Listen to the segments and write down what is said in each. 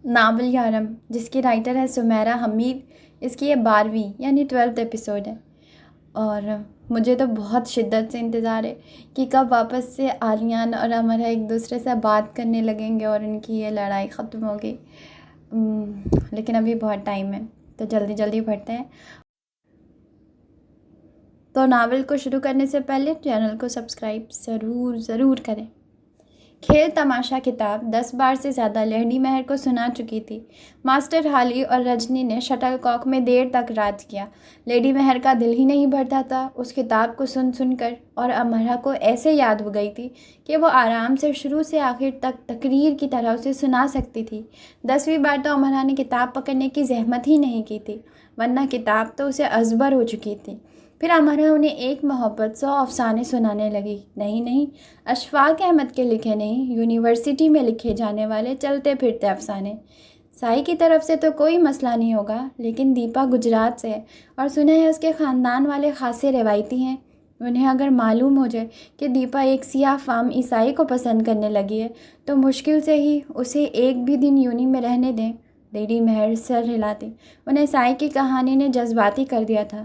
Novel یارم، جس کی writer ہے سمیرہ حمید، اس کی یہ 12ویں یعنی 12 ایپیسوڈ ہے، اور مجھے تو بہت شدت سے انتظار ہے کہ کب واپس سے عالیان اور امرا ایک دوسرے سے بات کرنے لگیں گے اور ان کی یہ لڑائی ختم ہوگی۔ لیکن ابھی بہت ٹائم ہے تو جلدی جلدی پڑھتے ہیں۔ تو ناول کو شروع کرنے سے پہلے چینل کو سبسکرائب ضرور کریں۔ کھیل تماشا کتاب 10 بار سے زیادہ لیڈی مہر کو سنا چکی تھی۔ ماسٹر ہالی اور رجنی نے شٹل کاک میں دیر تک راج کیا۔ لیڈی مہر کا دل ہی نہیں بھرتا تھا اس کتاب کو سن کر، اور امرا کو ایسے یاد ہو گئی تھی کہ وہ آرام سے شروع سے آخر تک تقریر کی طرح اسے سنا سکتی تھی۔ 10ویں بار تو امرا نے کتاب پکڑنے کی زحمت ہی نہیں کی تھی، ورنہ کتاب تو اسے ازبر ہو چکی تھی۔ پھر امرا انہیں ایک محبت 100 افسانے سنانے لگی۔ نہیں، اشفاق احمد کے لکھے نہیں، یونیورسٹی میں لکھے جانے والے چلتے پھرتے افسانے۔ سائی کی طرف سے تو کوئی مسئلہ نہیں ہوگا، لیکن دیپا گجرات سے ہے اور سنا ہے اس کے خاندان والے خاصے روایتی ہیں۔ انہیں اگر معلوم ہو جائے کہ دیپا ایک سیاہ فام عیسائی کو پسند کرنے لگی ہے تو مشکل سے ہی اسے ایک بھی دن یونی میں رہنے دیں۔ لیڈی مہر سر ہلاتی۔ انہیں سائی کی کہانی نے جذباتی کر دیا تھا۔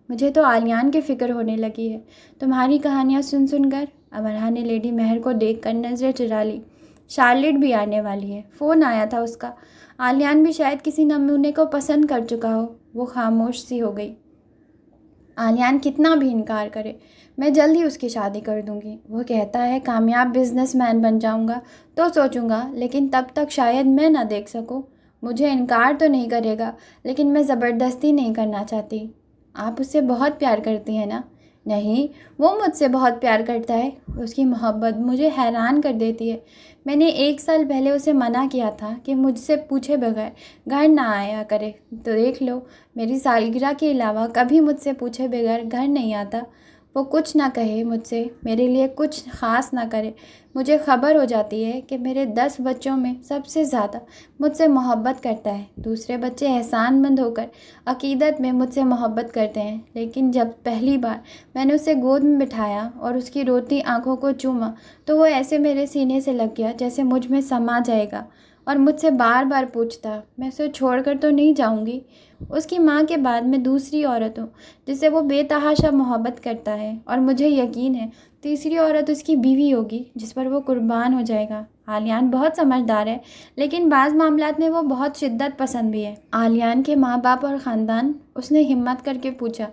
مجھے تو عالیان کی فکر ہونے لگی ہے تمہاری کہانیاں سن کر۔ امرا نے لیڈی مہر کو دیکھ کر نظریں چرا لی۔ شارلٹ بھی آنے والی ہے، فون آیا تھا اس کا۔ عالیان بھی شاید کسی نمونے کو پسند کر چکا ہو۔ وہ خاموش سی ہو گئی۔ عالیان کتنا بھی انکار کرے، میں جلد ہی اس کی شادی کر دوں گی۔ وہ کہتا ہے کامیاب بزنس مین بن جاؤں گا تو سوچوں گا، لیکن تب تک شاید میں نہ دیکھ سکوں۔ مجھے انکار تو نہیں کرے گا، لیکن میں زبردستی نہیں کرنا چاہتی۔ آپ اس سے بہت پیار کرتی ہیں نا؟ نہیں، وہ مجھ سے بہت پیار کرتا ہے۔ اس کی محبت مجھے حیران کر دیتی ہے۔ میں نے 1 سال پہلے اسے منع کیا تھا کہ مجھ سے پوچھے بغیر گھر نہ آیا کرے، تو دیکھ لو، میری سالگرہ کے علاوہ کبھی مجھ سے پوچھے بغیر گھر نہیں آتا۔ وہ کچھ نہ کہے مجھ سے، میرے لیے کچھ خاص نہ کرے، مجھے خبر ہو جاتی ہے کہ میرے 10 بچوں میں سب سے زیادہ مجھ سے محبت کرتا ہے۔ دوسرے بچے احسان مند ہو کر عقیدت میں مجھ سے محبت کرتے ہیں، لیکن جب پہلی بار میں نے اسے گود میں بٹھایا اور اس کی روتی آنکھوں کو چوما تو وہ ایسے میرے سینے سے لگ گیا جیسے مجھ میں سما جائے گا، اور مجھ سے بار بار پوچھتا میں اسے چھوڑ کر تو نہیں جاؤں گی۔ اس کی ماں کے بعد میں دوسری عورت ہوں جس سے وہ بے تحاشا محبت کرتا ہے، اور مجھے یقین ہے تیسری عورت اس کی بیوی ہوگی جس پر وہ قربان ہو جائے گا۔ عالیان بہت سمجھدار ہے، لیکن بعض معاملات میں وہ بہت شدت پسند بھی ہے۔ عالیان کے ماں باپ اور خاندان؟ اس نے ہمت کر کے پوچھا۔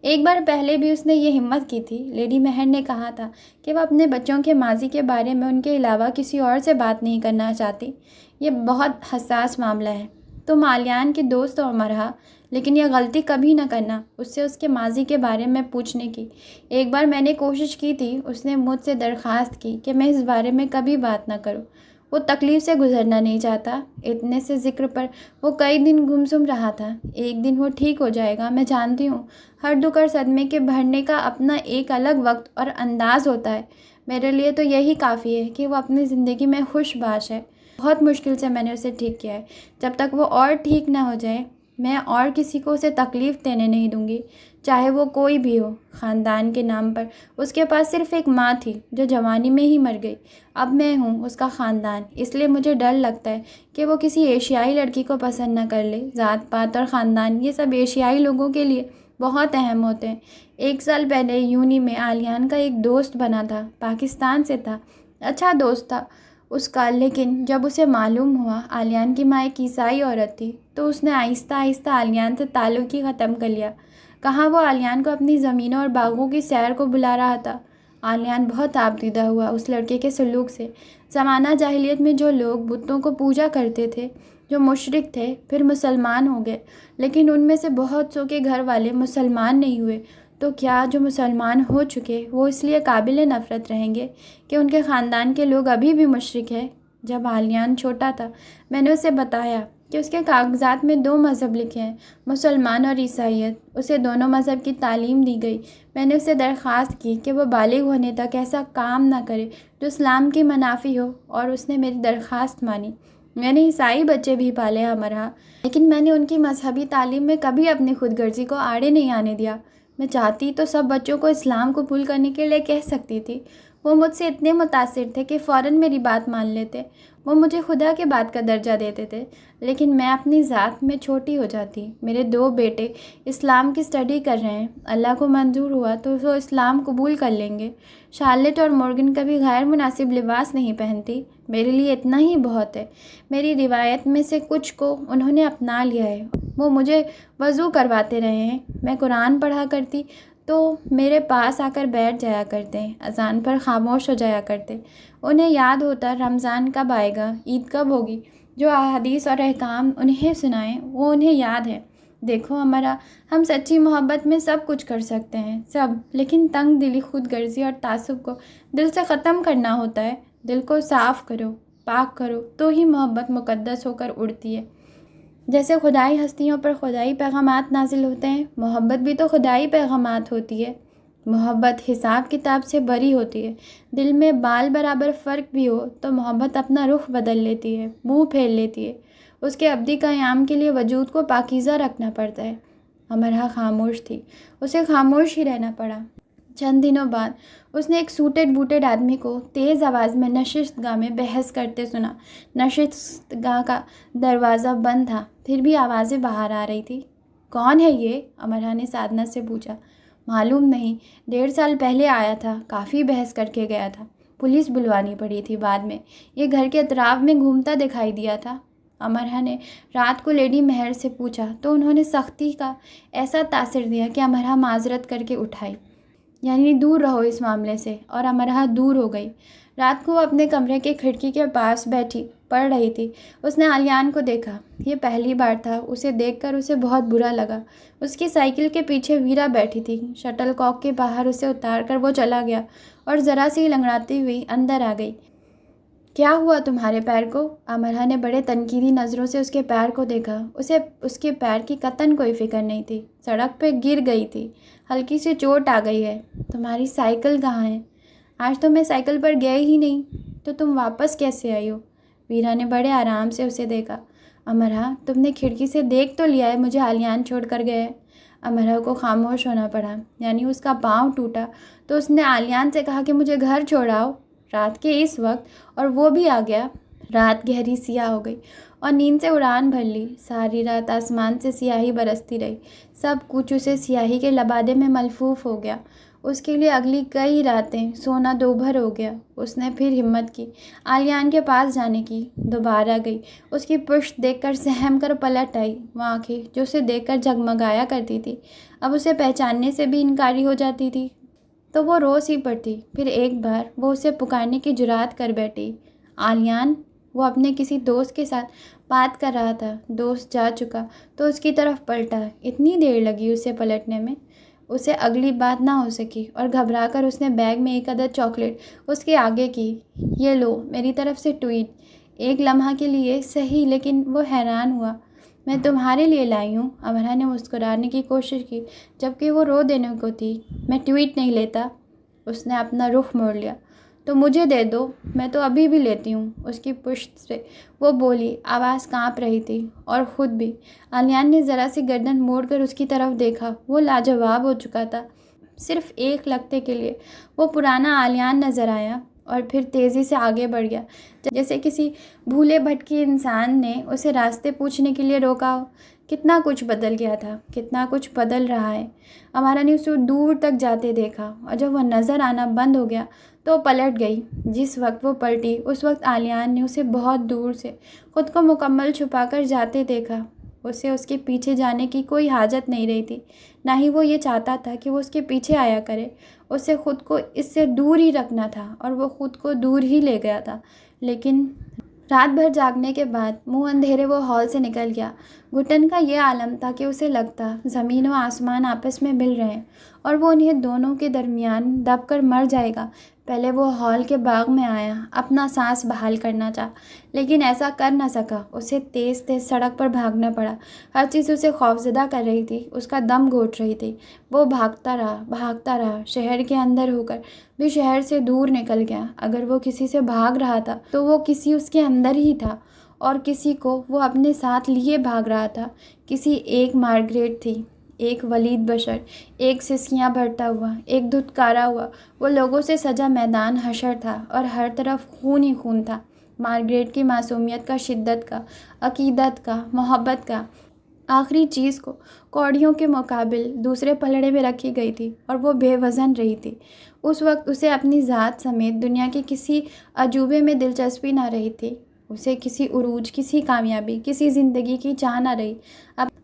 ایک بار پہلے بھی اس نے یہ ہمت کی تھی۔ لیڈی مہر نے کہا تھا کہ وہ اپنے بچوں کے ماضی کے بارے میں ان کے علاوہ کسی اور سے بات نہیں کرنا چاہتی۔ یہ بہت حساس معاملہ ہے۔ تم عالیان کی دوست ہو امرا، لیکن یہ غلطی کبھی نہ کرنا اس سے اس کے ماضی کے بارے میں پوچھنے کی۔ ایک بار میں نے کوشش کی تھی، اس نے مجھ سے درخواست کی کہ میں اس بارے میں کبھی بات نہ کروں۔ وہ تکلیف سے گزرنا نہیں چاہتا۔ اتنے سے ذکر پر وہ کئی دن گمسم رہا تھا۔ ایک دن وہ ٹھیک ہو جائے گا، میں جانتی ہوں۔ ہر دکھ اور صدمے کے بھرنے کا اپنا ایک الگ وقت اور انداز ہوتا ہے۔ میرے لیے تو یہی کافی ہے کہ وہ اپنی زندگی میں خوش باش ہے۔ بہت مشکل سے میں نے اسے ٹھیک کیا ہے۔ جب تک وہ اور ٹھیک نہ ہو جائے، میں اور کسی کو اسے تکلیف دینے نہیں دوں گی، چاہے وہ کوئی بھی ہو۔ خاندان کے نام پر اس کے پاس صرف ایک ماں تھی جو جوانی میں ہی مر گئی۔ اب میں ہوں اس کا خاندان، اس لیے مجھے ڈر لگتا ہے کہ وہ کسی ایشیائی لڑکی کو پسند نہ کر لے۔ ذات پات اور خاندان یہ سب ایشیائی لوگوں کے لیے بہت اہم ہوتے ہیں۔ 1 سال پہلے یونی میں عالیان کا ایک دوست بنا تھا، پاکستان سے تھا، اچھا دوست تھا اس کا، لیکن جب اسے معلوم ہوا عالیان کی ماں ایک عیسائی عورت تھی تو اس نے آہستہ آہستہ عالیان سے تعلق ہی ختم کر لیا۔ کہاں وہ عالیان کو اپنی زمینوں اور باغوں کی سیر کو بلا رہا تھا۔ عالیان بہت آبدیدہ ہوا اس لڑکے کے سلوک سے۔ زمانہ جاہلیت میں جو لوگ بتوں کو پوجا کرتے تھے، جو مشرک تھے، پھر مسلمان ہو گئے، لیکن ان میں سے بہت سو کے گھر والے مسلمان نہیں ہوئے۔ تو کیا جو مسلمان ہو چکے وہ اس لیے قابل نفرت رہیں گے کہ ان کے خاندان کے لوگ ابھی بھی مشرک ہیں؟ جب عالیان چھوٹا تھا میں نے اسے بتایا کہ اس کے کاغذات میں 2 مذہب لکھے ہیں، مسلمان اور عیسائیت۔ اسے دونوں مذہب کی تعلیم دی گئی۔ میں نے اسے درخواست کی کہ وہ بالغ ہونے تک ایسا کام نہ کرے جو اسلام کی منافی ہو، اور اس نے میری درخواست مانی۔ میں نے عیسائی بچے بھی پالے امرا، لیکن میں نے ان کی مذہبی تعلیم میں کبھی اپنی خود غرضی کو آڑے نہیں آنے دیا۔ میں چاہتی تو سب بچوں کو اسلام قبول کرنے کے لیے کہہ سکتی تھی۔ وہ مجھ سے اتنے متاثر تھے کہ فوراً میری بات مان لیتے۔ وہ مجھے خدا کے بعد کا درجہ دیتے تھے، لیکن میں اپنی ذات میں چھوٹی ہو جاتی۔ میرے 2 بیٹے اسلام کی اسٹڈی کر رہے ہیں، اللہ کو منظور ہوا تو وہ اسلام قبول کر لیں گے۔ شارلٹ اور مورگن کبھی غیر مناسب لباس نہیں پہنتی، میرے لیے اتنا ہی بہت ہے۔ میری روایت میں سے کچھ کو انہوں نے اپنا لیا ہے، وہ مجھے وضو کرواتے رہے ہیں۔ میں قرآن پڑھا کرتی تو میرے پاس آ کر بیٹھ جایا کرتے، اذان پر خاموش ہو جایا کرتے۔ انہیں یاد ہوتا رمضان کب آئے گا، عید کب ہوگی، جو احادیث اور احکام انہیں سنائیں وہ انہیں یاد ہے۔ دیکھو امرا، ہم سچی محبت میں سب کچھ کر سکتے ہیں، سب، لیکن تنگ دلی، خود غرضی اور تعصب کو دل سے ختم کرنا ہوتا ہے۔ دل کو صاف کرو، پاک کرو، تو ہی محبت مقدس ہو کر اڑتی ہے۔ جیسے خدائی ہستیوں پر خدائی پیغامات نازل ہوتے ہیں، محبت بھی تو خدائی پیغامات ہوتی ہے۔ محبت حساب کتاب سے بری ہوتی ہے۔ دل میں بال برابر فرق بھی ہو تو محبت اپنا رخ بدل لیتی ہے، منہ پھیر لیتی ہے۔ اس کے ابدی قیام کے لیے وجود کو پاکیزہ رکھنا پڑتا ہے۔ امرا خاموش تھی، اسے خاموش ہی رہنا پڑا۔ چند دنوں بعد اس نے ایک سوٹڈ بوٹڈ آدمی کو تیز آواز میں نشست گاہ میں بحث کرتے سنا۔ نشست گاہ کا دروازہ بند تھا، پھر بھی آوازیں باہر آ رہی تھی۔ کون ہے یہ؟ امرا نے سادنا سے پوچھا۔ معلوم نہیں، 1.5 سال پہلے آیا تھا، کافی بحث کر کے گیا تھا۔ پولیس بلوانی پڑی تھی بعد میں، یہ گھر کے اطراف میں گھومتا دکھائی دیا تھا۔ امرا نے رات کو لیڈی مہر سے پوچھا تو انہوں نے سختی کا ایسا تاثر دیا کہ امرا معذرت کر کے اٹھائی، یعنی دور رہو اس معاملے سے، اور امرا دور ہو گئی۔ رات کو وہ اپنے کمرے کے کھڑکی کے پاس بیٹھی پڑھ رہی تھی۔ اس نے علیان کو دیکھا، یہ پہلی بار تھا۔ اسے دیکھ کر اسے بہت برا لگا۔ اس کی سائیکل کے پیچھے ویرا بیٹھی تھی۔ شٹل کاک کے باہر اسے اتار کر وہ چلا گیا اور ذرا سی لنگڑاتی ہوئی اندر آ گئی۔ کیا ہوا تمہارے پیر کو؟ امرا نے بڑے تنقیدی نظروں سے اس کے پیر کو دیکھا۔ اسے اس کے پیر کی قطعاً کوئی فکر نہیں تھی۔ سڑک پہ گر گئی تھی، ہلکی سی چوٹ آ گئی ہے۔ تمہاری سائیکل کہاں ہے؟ آج تو میں سائیکل پر گئے ہی نہیں، تو تم واپس کیسے آئی ہو؟ ویرا نے بڑے آرام سے اسے دیکھا۔ امرا، تم نے کھڑکی سے دیکھ تو لیا ہے مجھے علیان چھوڑ کر گئے۔ امرا کو خاموش ہونا پڑا، یعنی اس کا پاؤں ٹوٹا تو اس نے علیان سے کہا کہ مجھے گھر چھوڑاؤ رات کے اس وقت، اور وہ بھی آ گیا۔ رات گہری سیاہ ہو گئی اور نیند سے اڑان بھر لی۔ ساری رات آسمان سے سیاہی برستی رہی، سب کچھ اسے سیاہی کے لبادے میں ملفوف ہو گیا۔ اس کے لیے اگلی کئی راتیں سونا دوبھر ہو گیا۔ اس نے پھر ہمت کی علیان کے پاس جانے کی، دوبارہ گئی۔ اس کی پشت دیکھ کر سہم کر پلٹ آئی۔ وہ آنکھیں جو اسے دیکھ کر جگمگایا کرتی تھی، اب اسے پہچاننے سے بھی انکاری ہو جاتی تھی، تو وہ رو سی پڑتی۔ پھر ایک بار وہ اسے پکارنے کی جرات کر بیٹھی، علیان۔ وہ اپنے کسی دوست کے ساتھ بات کر رہا تھا، دوست جا چکا تو اس کی طرف پلٹا۔ اتنی دیر لگی اسے پلٹنے میں، اسے اگلی بات نہ ہو سکی، اور گھبرا کر اس نے بیگ میں ایک عدد چاکلیٹ اس کے آگے کی۔ یہ لو، میری طرف سے ٹویٹ۔ ایک لمحہ کے لیے صحیح، لیکن وہ حیران ہوا۔ میں تمہارے لیے لائی ہوں۔ امرا نے مسکرانے کی کوشش کی، جبکہ وہ رو دینے کو تھی۔ میں ٹویٹ نہیں لیتا۔ اس نے اپنا رخ موڑ لیا۔ تو مجھے دے دو، میں تو ابھی بھی لیتی ہوں۔ اس کی پشت سے وہ بولی، آواز کانپ رہی تھی، اور خود بھی۔ علیان نے ذرا سی گردن موڑ کر اس کی طرف دیکھا۔ وہ لاجواب ہو چکا تھا۔ صرف ایک لگتے کے لیے وہ پرانا علیان نظر آیا، اور پھر تیزی سے آگے بڑھ گیا، جیسے کسی بھولے بھٹکے انسان نے اسے راستے پوچھنے کے لیے روکا ہو۔ کتنا کچھ بدل گیا تھا، کتنا کچھ بدل رہا ہے۔ امرا نے اسے دور تک جاتے دیکھا، اور جب وہ نظر آنا بند ہو گیا تو وہ پلٹ گئی۔ جس وقت وہ پلٹی، اس وقت علیان نے اسے بہت دور سے خود کو مکمل چھپا کر جاتے دیکھا۔ اسے اس کے پیچھے جانے کی کوئی حاجت نہیں رہی تھی، نہ ہی وہ یہ چاہتا تھا کہ وہ اس کے پیچھے آیا کرے۔ اسے خود کو اس سے دور ہی رکھنا تھا، اور وہ خود کو دور ہی لے گیا تھا۔ لیکن رات بھر جاگنے کے بعد منہ اندھیرے وہ ہال سے نکل گیا۔ گھٹن کا یہ عالم تھا کہ اسے لگتا زمین و آسمان آپس میں مل رہے ہیں، اور وہ انہیں دونوں کے درمیان دب کر مر جائے گا۔ پہلے وہ ہال کے باغ میں آیا، اپنا سانس بحال کرنا چاہا، لیکن ایسا کر نہ سکا۔ اسے تیز تیز سڑک پر بھاگنا پڑا۔ ہر چیز اسے خوفزدہ کر رہی تھی، اس کا دم گھوٹ رہی تھی۔ وہ بھاگتا رہا، شہر کے اندر ہو کر بھی شہر سے دور نکل گیا۔ اگر وہ کسی سے بھاگ رہا تھا تو وہ کسی اس کے اندر ہی تھا، اور کسی کو وہ اپنے ساتھ لیے بھاگ رہا تھا۔ کسی ایک مارگریٹ تھی، ایک ولید بشر، ایک سسکیاں بھرتا ہوا، ایک دھتکارا ہوا وہ لوگوں سے سجا میدان حشر تھا، اور ہر طرف خون ہی خون تھا۔ مارگریٹ کی معصومیت کا، شدت کا، عقیدت کا، محبت کا آخری چیز کو کوڑیوں کے مقابل دوسرے پلڑے میں رکھی گئی تھی، اور وہ بے وزن رہی تھی۔ اس وقت اسے اپنی ذات سمیت دنیا کے کسی عجوبے میں دلچسپی نہ رہی تھی۔ اسے کسی عروج، کسی کامیابی، کسی زندگی کی چاہ نہ رہی۔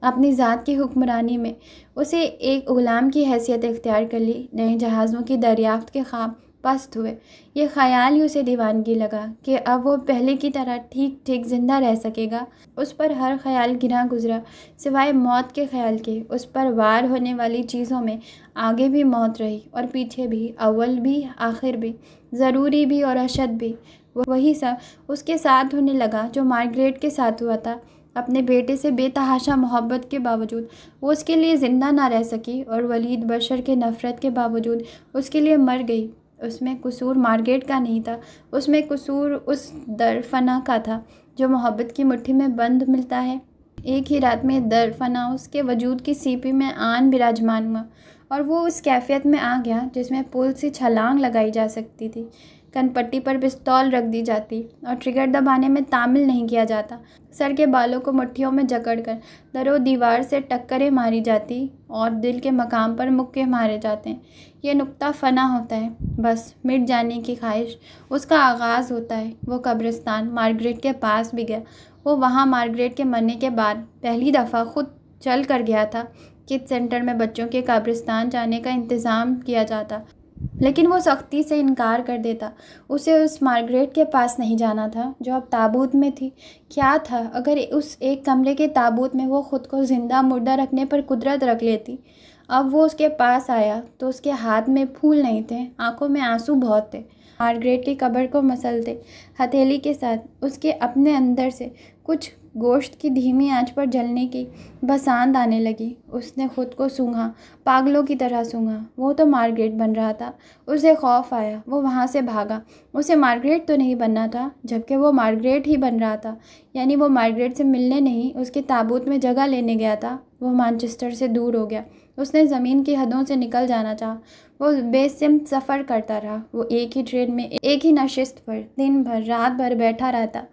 اپنی ذات کی حکمرانی میں اسے ایک غلام کی حیثیت اختیار کر لی۔ نئے جہازوں کی دریافت کے خواب پست ہوئے۔ یہ خیال ہی اسے دیوانگی لگا کہ اب وہ پہلے کی طرح ٹھیک ٹھیک زندہ رہ سکے گا۔ اس پر ہر خیال گرا گزرا سوائے موت کے خیال کے۔ اس پر وار ہونے والی چیزوں میں آگے بھی موت رہی، اور پیچھے بھی، اول بھی، آخر بھی، ضروری بھی اور اشد بھی۔ وہی سب اس کے ساتھ ہونے لگا جو مارگریٹ کے ساتھ ہوا تھا۔ اپنے بیٹے سے بے تحاشا محبت کے باوجود وہ اس کے لیے زندہ نہ رہ سکی، اور ولید بشر کے نفرت کے باوجود اس کے لیے مر گئی۔ اس میں قصور مارگریٹ کا نہیں تھا، اس میں قصور اس در فنا کا تھا جو محبت کی مٹھی میں بند ملتا ہے۔ ایک ہی رات میں در فنا اس کے وجود کی سیپی میں آن براجمان ہوا، اور وہ اس کیفیت میں آ گیا جس میں پل سے چھلانگ لگائی جا سکتی تھی، کن پٹی پر پستول رکھ دی جاتی اور ٹریگر دبانے میں تعمل نہیں کیا جاتا، سر کے بالوں کو مٹھیوں میں جکڑ کر در و دیوار سے ٹکریں ماری جاتی اور دل کے مقام پر مکے مارے جاتے ہیں۔ یہ نقطہ فنا ہوتا ہے، بس مٹ جانے کی خواہش اس کا آغاز ہوتا ہے۔ وہ قبرستان مارگریٹ کے پاس بھی گیا۔ وہ وہاں مارگریٹ کے مرنے کے بعد پہلی دفعہ خود چل کر گیا تھا۔ کڈ سینٹر میں بچوں کے قبرستان جانے کا انتظام کیا جاتا، لیکن وہ سختی سے انکار کر دیتا۔ اسے اس مارگریٹ کے پاس نہیں جانا تھا جو اب تابوت میں تھی۔ کیا تھا اگر اس ایک کمرے کے تابوت میں وہ خود کو زندہ مردہ رکھنے پر قدرت رکھ لیتی؟ اب وہ اس کے پاس آیا تو اس کے ہاتھ میں پھول نہیں تھے، آنکھوں میں آنسو بہت تھے۔ مارگریٹ کی قبر کو مسلتے ہتھیلی کے ساتھ اس کے اپنے اندر سے کچھ گوشت کی دھیمی آنچ پر جلنے کی بساند آنے لگی۔ اس نے خود کو سونگھا، پاگلوں کی طرح سونگھا۔ وہ تو مارگریٹ بن رہا تھا۔ اسے خوف آیا، وہ وہاں سے بھاگا۔ اسے مارگریٹ تو نہیں بننا تھا، جبکہ وہ مارگریٹ ہی بن رہا تھا۔ یعنی وہ مارگریٹ سے ملنے نہیں، اس کے تابوت میں جگہ لینے گیا تھا۔ وہ مانچسٹر سے دور ہو گیا۔ اس نے زمین کی حدوں سے نکل جانا چاہا۔ وہ بے سمت سفر کرتا رہا۔ وہ ایک ہی ٹرین میں، ایک ہی نشست پر دن بھر رات بھر بیٹھا رہتا۔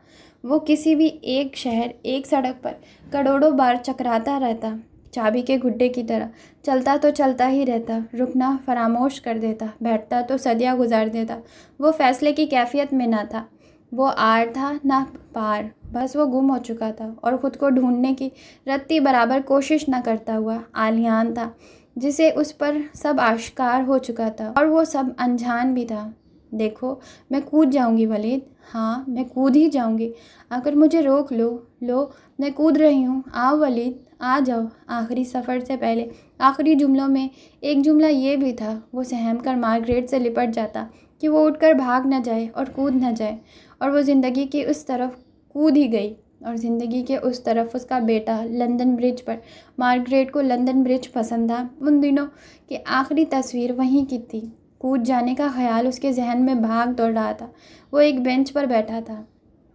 وہ کسی بھی ایک شہر، ایک سڑک پر کروڑوں بار چکراتا رہتا، چابی کے گڈھے کی طرح۔ چلتا تو چلتا ہی رہتا، رکنا فراموش کر دیتا، بیٹھتا تو صدیاں گزار دیتا۔ وہ فیصلے کی کیفیت میں نہ تھا، وہ آر تھا نہ پار، بس وہ گم ہو چکا تھا، اور خود کو ڈھونڈنے کی رتی برابر کوشش نہ کرتا ہوا عالیان تھا، جسے اس پر سب آشکار ہو چکا تھا اور وہ سب انجان بھی تھا۔ دیکھو، میں کود جاؤں گی ولید، ہاں میں کود ہی جاؤں گی، اگر مجھے روک لو میں کود رہی ہوں، آؤ ولید، آ جاؤ۔ آخری سفر سے پہلے آخری جملوں میں ایک جملہ یہ بھی تھا۔ وہ سہم کر مارگریٹ سے لپٹ جاتا کہ وہ اٹھ کر بھاگ نہ جائے اور کود نہ جائے، اور وہ زندگی کی اس طرف کود ہی گئی، اور زندگی کے اس طرف اس کا بیٹا لندن برج پر۔ مارگریٹ کو لندن برج پسند تھا۔ ان دنوں کی آخری تصویر وہیں کی تھی۔ کود جانے کا خیال اس کے ذہن میں بھاگ دوڑ رہا تھا۔ وہ ایک بینچ پر بیٹھا تھا۔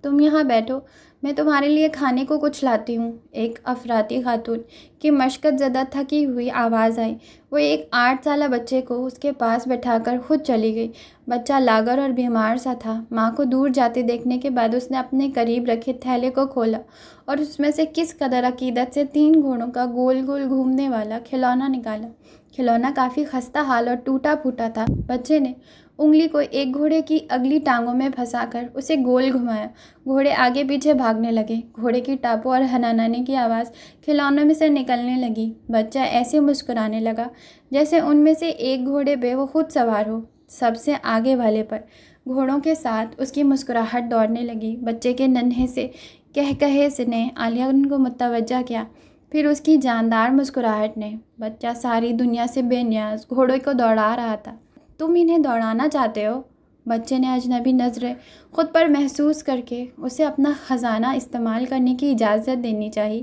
تم یہاں بیٹھو، میں تمہارے لیے کھانے کو کچھ لاتی ہوں، ایک افراطی خاتون کی مشقت زدہ تھکی ہوئی آواز آئی۔ وہ ایک 8 سالہ بچے کو اس کے پاس بٹھا کر خود چلی گئی۔ بچہ لاغر اور بیمار سا تھا۔ ماں کو دور جاتے دیکھنے کے بعد اس نے اپنے قریب رکھے تھیلے کو کھولا اور اس میں سے کس قدر عقیدت سے 3 گھوڑوں کا گول گول گھومنے والا کھلونا نکالا۔ کھلونا کافی خستہ حال اور ٹوٹا پھوٹا تھا۔ بچے نے انگلی کو ایک گھوڑے کی اگلی ٹانگوں میں پھنسا کر اسے گول گھمایا۔ گھوڑے آگے پیچھے بھاگنے لگے۔ گھوڑے کی ٹاپوں اور ہنہنانے کی آواز کھلونے میں سے نکلنے لگی۔ بچہ ایسے مسکرانے لگا جیسے ان میں سے ایک گھوڑے پہ وہ خود سوار ہو، سب سے آگے والے پر۔ گھوڑوں کے ساتھ اس کی مسکراہٹ دوڑنے لگی۔ بچے کے ننھے سے کہکہے نے عالیہ کو متوجہ کیا، پھر اس کی جاندار مسکراہٹ نے۔ بچہ ساری دنیا سے بے نیاز گھوڑے کو دوڑا رہا تھا۔ تم انہیں دوڑانا چاہتے ہو؟ بچے نے اجنبی نظریں خود پر محسوس کر کے اسے اپنا خزانہ استعمال کرنے کی اجازت دینی چاہی۔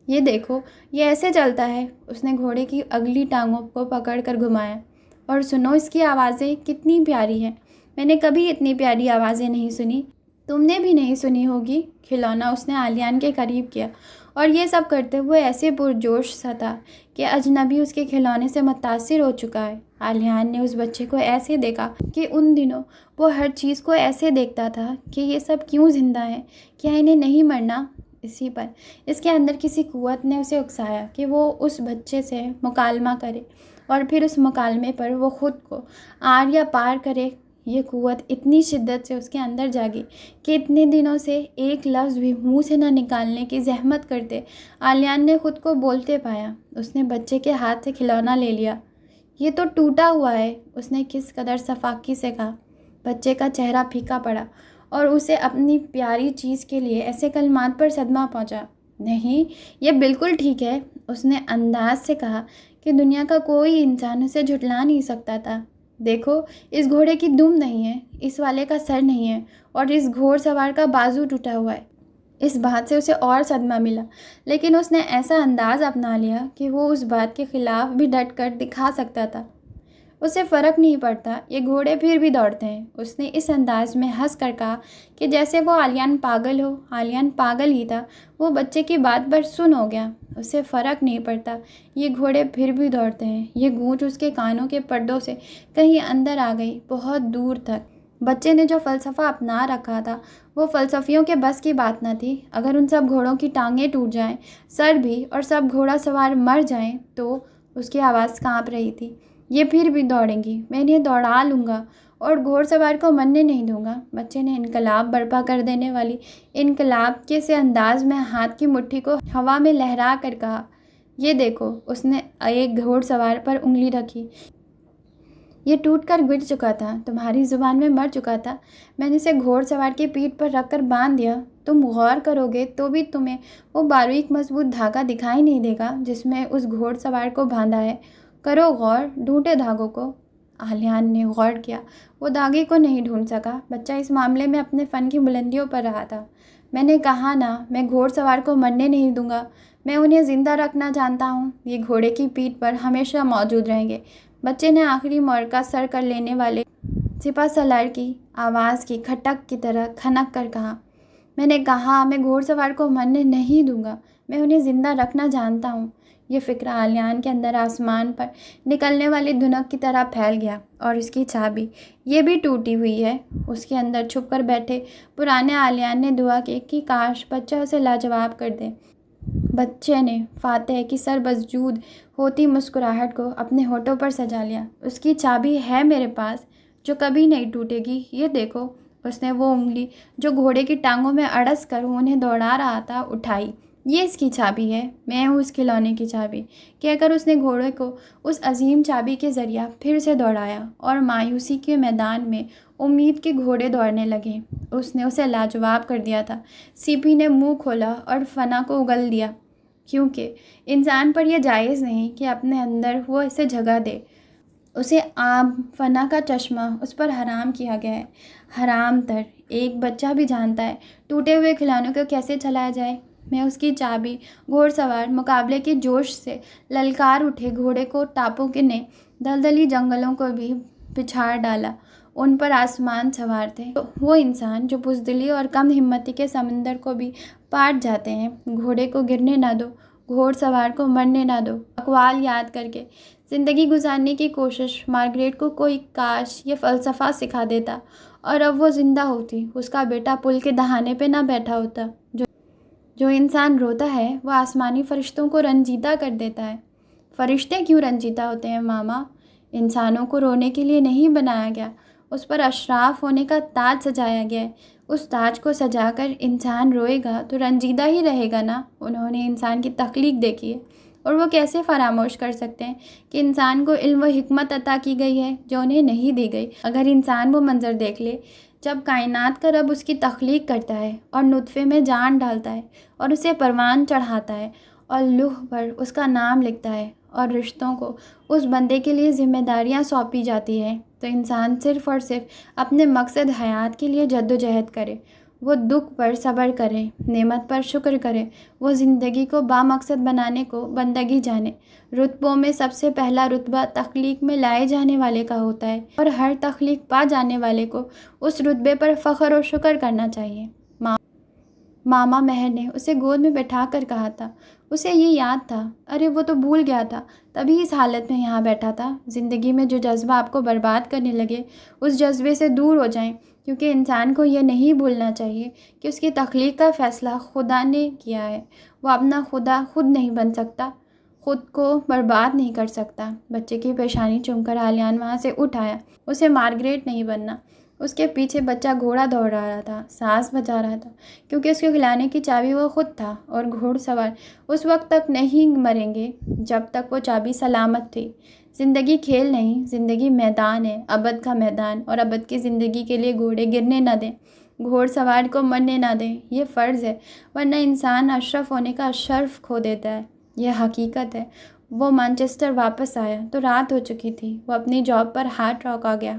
یہ دیکھو، یہ ایسے چلتا ہے۔ اس نے گھوڑے کی اگلی ٹانگوں کو پکڑ کر گھمایا۔ اور سنو، اس کی آوازیں کتنی پیاری ہیں، میں نے کبھی اتنی پیاری آوازیں نہیں سنی۔ تم نے بھی نہیں سنی ہوگی، کھلونا اس نے عالیان کے قریب کیا، اور یہ سب کرتے ہوئے ایسے پرجوش سا تھا کہ اجنبی اس کے کھلونے سے متاثر ہو چکا ہے۔ عالیان نے اس بچے کو ایسے دیکھا کہ ان دنوں وہ ہر چیز کو ایسے دیکھتا تھا کہ یہ سب کیوں زندہ ہیں، کیا انہیں نہیں مرنا؟ اسی پر اس کے اندر کسی قوت نے اسے اکسایا کہ وہ اس بچے سے مکالمہ کرے، اور پھر اس مکالمے پر وہ خود کو آر یا پار کرے۔ یہ قوت اتنی شدت سے اس کے اندر جاگی کہ اتنے دنوں سے ایک لفظ بھی منہ سے نہ نکالنے کی زحمت کرتے عالیان نے خود کو بولتے پایا۔ اس نے بچے کے ہاتھ سے کھلونا لے لیا۔ یہ تو ٹوٹا ہوا ہے، اس نے کس قدر صفاقی سے کہا۔ بچے کا چہرہ پھیکا پڑا اور اسے اپنی پیاری چیز کے لیے ایسے کلمات پر صدمہ پہنچا۔ نہیں، یہ بالکل ٹھیک ہے، اس نے انداز سے کہا کہ دنیا کا کوئی انسان اسے جھٹلا نہیں سکتا تھا۔ دیکھو، اس گھوڑے کی دم نہیں ہے، اس والے کا سر نہیں ہے، اور اس گھوڑ سوار کا بازو ٹوٹا ہوا ہے۔ اس بات سے اسے اور صدمہ ملا، لیکن اس نے ایسا انداز اپنا لیا کہ وہ اس بات کے خلاف بھی ڈٹ کر دکھا سکتا تھا۔ اسے فرق نہیں پڑتا، یہ گھوڑے پھر بھی دوڑتے ہیں، اس نے اس انداز میں ہنس کر کہا کہ جیسے وہ عالیان پاگل ہو۔ عالیان پاگل ہی تھا، وہ بچے کی بات پر سن ہو گیا۔ اسے فرق نہیں پڑتا، یہ گھوڑے پھر بھی دوڑتے ہیں۔ یہ گونج اس کے کانوں کے پردوں سے کہیں اندر آ گئی، بہت دور تک۔ بچے نے جو فلسفہ اپنا رکھا تھا وہ فلسفیوں کے بس کی بات نہ تھی۔ اگر ان سب گھوڑوں کی ٹانگیں ٹوٹ جائیں، سر بھی، اور سب گھوڑا سوار مر جائیں تو… اس کی آواز کانپ رہی تھی۔ یہ پھر بھی دوڑیں گی، میں انہیں دوڑا لوں گا اور گھوڑ سوار کو مرنے نہیں دوں گا۔ بچے نے انقلاب برپا کر دینے والی انقلاب کے سے انداز میں ہاتھ کی مٹھی کو ہوا میں لہرا کر کہا۔ یہ دیکھو، اس نے ایک گھوڑ سوار پر انگلی رکھی۔ یہ ٹوٹ کر گر چکا تھا، تمہاری زبان میں مر چکا تھا، میں نے اسے گھوڑ سوار کی پیٹھ پر رکھ کر باندھ دیا۔ تم غور کرو گے تو بھی تمہیں وہ باریک مضبوط دھاگا دکھائی نہیں دے گا جس میں اس گھوڑ سوار کو باندھا ہے۔ کرو غور، ڈھونڈے دھاگوں کو۔ عالیان نے غور کیا، وہ دھاگے کو نہیں ڈھونڈ سکا۔ بچہ اس معاملے میں اپنے فن کی بلندیوں پر رہا تھا۔ میں نے کہا نا، میں گھوڑ سوار کو مرنے نہیں دوں گا، میں انہیں زندہ رکھنا جانتا ہوں، یہ گھوڑے کی پیٹھ پر ہمیشہ موجود رہیں گے۔ بچے نے آخری مور کا سر کر لینے والے سپہ سالار کی آواز کی کھٹک کی طرح کھنک کر کہا۔ میں نے کہا، میں گھوڑ سوار کو مرنے نہیں دوں گا، میں انہیں زندہ رکھنا جانتا ہوں۔ یہ فکر عالیان کے اندر آسمان پر نکلنے والی دھنک کی طرح پھیل گیا، اور اس کی چابی یہ بھی ٹوٹی ہوئی ہے۔ اس کے اندر چھپ کر بیٹھے پرانے عالیان نے دعا کی کہ کاش بچہ اسے لاجواب کر دے۔ بچے نے فاتح کی سر بسجود ہوتی مسکراہٹ کو اپنے ہونٹوں پر سجا لیا۔ اس کی چابی ہے میرے پاس، جو کبھی نہیں ٹوٹے گی، یہ دیکھو۔ اس نے وہ انگلی جو گھوڑے کی ٹانگوں میں اڑس کر انہیں دوڑا رہا تھا اٹھائی۔ یہ اس کی چابی ہے، میں ہوں اس کھلونے کی چابی، کہہ کر اس نے گھوڑے کو اس عظیم چابی کے ذریعہ پھر سے دوڑایا، اور مایوسی کے میدان میں امید کے گھوڑے دوڑنے لگے۔ اس نے اسے لاجواب کر دیا تھا۔ سیپی نے منہ کھولا اور فنا کو اگل دیا، کیونکہ انسان پر یہ جائز نہیں کہ اپنے اندر وہ اسے جگہ دے۔ اسے عام فنا کا چشمہ اس پر حرام کیا گیا ہے، حرام تر۔ ایک بچہ بھی جانتا ہے ٹوٹے ہوئے کھلونوں کو کیسے چلایا جائے۔ میں اس کی چابی۔ گھوڑ سوار مقابلے کے جوش سے للکار اٹھے۔ گھوڑے کو ٹاپو کے نے دلدلی جنگلوں کو بھی پچھاڑ ڈالا، ان پر آسمان سوار تھے۔ وہ انسان جو بزدلی اور کم ہمتی کے سمندر کو بھی پاٹ جاتے ہیں۔ گھوڑے کو گرنے نہ دو، گھوڑ سوار کو مرنے نہ دو۔ اقوال یاد کر کے زندگی گزارنے کی کوشش۔ مارگریٹ کو کوئی کاش یہ فلسفہ سکھا دیتا، اور اب وہ زندہ ہوتی، اس کا بیٹا پل کے دہانے پہ نہ بیٹھا ہوتا۔ جو انسان روتا ہے وہ آسمانی فرشتوں کو رنجیدہ کر دیتا ہے۔ فرشتے کیوں رنجیدہ ہوتے ہیں ماما؟ انسانوں کو رونے کے لیے نہیں بنایا گیا، اس پر اشراف ہونے کا تاج سجایا گیا ہے۔ اس تاج کو سجا کر انسان روئے گا تو رنجیدہ ہی رہے گا نا۔ انہوں نے انسان کی تخلیق دیکھی ہے، اور وہ کیسے فراموش کر سکتے ہیں کہ انسان کو علم و حکمت عطا کی گئی ہے جو انہیں نہیں دی گئی۔ اگر انسان وہ منظر دیکھ لے جب کائنات کا رب اس کی تخلیق کرتا ہے اور نطفے میں جان ڈالتا ہے اور اسے پروان چڑھاتا ہے اور لوح پر اس کا نام لکھتا ہے اور رشتوں کو اس بندے کے لیے ذمہ داریاں سونپی جاتی ہیں، تو انسان صرف اور صرف اپنے مقصد حیات کے لیے جد و جہد کرے۔ وہ دکھ پر صبر کرے، نعمت پر شکر کرے، وہ زندگی کو بامقصد بنانے کو بندگی جانے۔ رتبوں میں سب سے پہلا رتبہ تخلیق میں لائے جانے والے کا ہوتا ہے، اور ہر تخلیق پا جانے والے کو اس رتبے پر فخر و شکر کرنا چاہیے۔ ماما مہر نے اسے گود میں بٹھا کر کہا تھا۔ اسے یہ یاد تھا، ارے وہ تو بھول گیا تھا، تبھی اس حالت میں یہاں بیٹھا تھا۔ زندگی میں جو جذبہ آپ کو برباد کرنے لگے، اس جذبے سے دور ہو جائیں، کیونکہ انسان کو یہ نہیں بھولنا چاہیے کہ اس کی تخلیق کا فیصلہ خدا نے کیا ہے۔ وہ اپنا خدا خود نہیں بن سکتا، خود کو برباد نہیں کر سکتا۔ بچے کی پیشانی چوم کر آلیان وہاں سے اٹھ آیا۔ اسے مارگریٹ نہیں بننا۔ اس کے پیچھے بچہ گھوڑا دوڑ رہا تھا، سانس بجا رہا تھا، کیونکہ اس کو کھلانے کی چابی وہ خود تھا، اور گھوڑ سوار اس وقت تک نہیں مریں گے جب تک وہ چابی سلامت تھی۔ زندگی کھیل نہیں، زندگی میدان ہے، ابد کا میدان، اور ابد کی زندگی کے لیے گھوڑے گرنے نہ دیں، گھوڑ سوار کو مرنے نہ دیں۔ یہ فرض ہے، ورنہ انسان اشرف ہونے کا شرف کھو دیتا ہے۔ یہ حقیقت ہے۔ وہ مانچسٹر واپس آیا تو رات ہو چکی تھی۔ وہ اپنی جاب پر ہارڈ راک آ گیا۔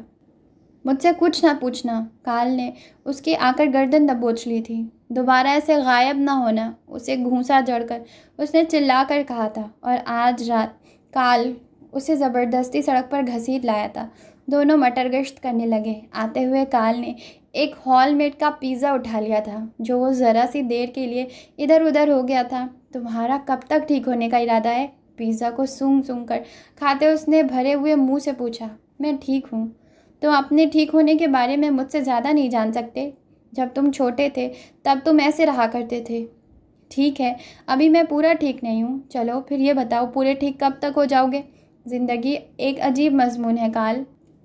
مجھ سے کچھ نہ پوچھنا، کال نے اس کی آ کر گردن دبوچ لی تھی۔ دوبارہ ایسے غائب نہ ہونا، اسے گھونسا جڑ کر اس نے چلا کر کہا تھا، اور آج رات کال اسے زبردستی سڑک پر گھسیٹ لایا تھا۔ دونوں مٹر گشت کرنے لگے۔ آتے ہوئے کال نے ایک ہال میٹ کا پیزا اٹھا لیا تھا، جو وہ ذرا سی دیر کے لیے ادھر ادھر ہو گیا تھا۔ تمہارا کب تک ٹھیک ہونے کا ارادہ ہے؟ پیزا کو سونگھ سونگھ کر کھاتے اس نے بھرے ہوئے منہ سے پوچھا۔ میں ٹھیک ہوں۔ تم اپنے ٹھیک ہونے کے بارے میں مجھ سے زیادہ نہیں جان سکتے۔ جب تم چھوٹے تھے تب تم ایسے رہا کرتے تھے۔ ٹھیک ہے، ابھی میں پورا ٹھیک نہیں ہوں۔ چلو پھر یہ بتاؤ، پورے ٹھیک کب تک ہو جاؤ گے؟ زندگی ایک عجیب مضمون ہے کال۔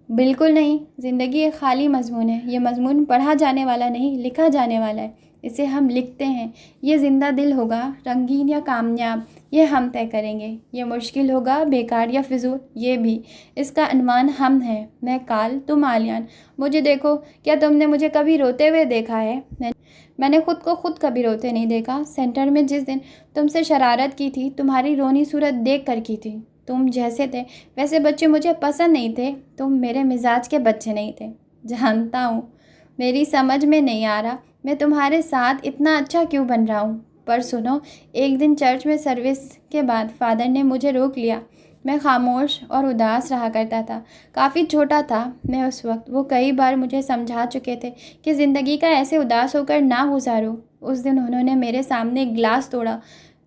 بالکل نہیں، زندگی ایک خالی مضمون ہے۔ یہ مضمون پڑھا جانے والا نہیں، لکھا جانے والا ہے۔ اسے ہم لکھتے ہیں۔ یہ زندہ دل ہوگا، رنگین یا کامیاب، یہ ہم طے کریں گے۔ یہ مشکل ہوگا، بیکار یا فضول، یہ بھی۔ اس کا عنوان ہم ہے۔ میں کال، تم آلیان۔ مجھے دیکھو، کیا تم نے مجھے کبھی روتے ہوئے دیکھا ہے؟ میں نے خود کو خود کبھی روتے نہیں دیکھا۔ سینٹر میں جس دن تم سے شرارت کی تھی، تمہاری رونی صورت دیکھ کر کی تھی۔ تم جیسے تھے ویسے بچے مجھے پسند نہیں تھے۔ تم میرے مزاج کے بچے نہیں تھے۔ جانتا ہوں، میری سمجھ میں نہیں آ رہا میں تمہارے ساتھ اتنا اچھا کیوں بن رہا ہوں۔ پر سنو، ایک دن چرچ میں سروس کے بعد فادر نے مجھے روک لیا۔ میں خاموش اور اداس رہا کرتا تھا۔ کافی چھوٹا تھا میں اس وقت۔ وہ کئی بار مجھے سمجھا چکے تھے کہ زندگی کا ایسے اداس ہو کر نہ گزارو۔ اس دن انہوں نے میرے سامنے ایک گلاس توڑا۔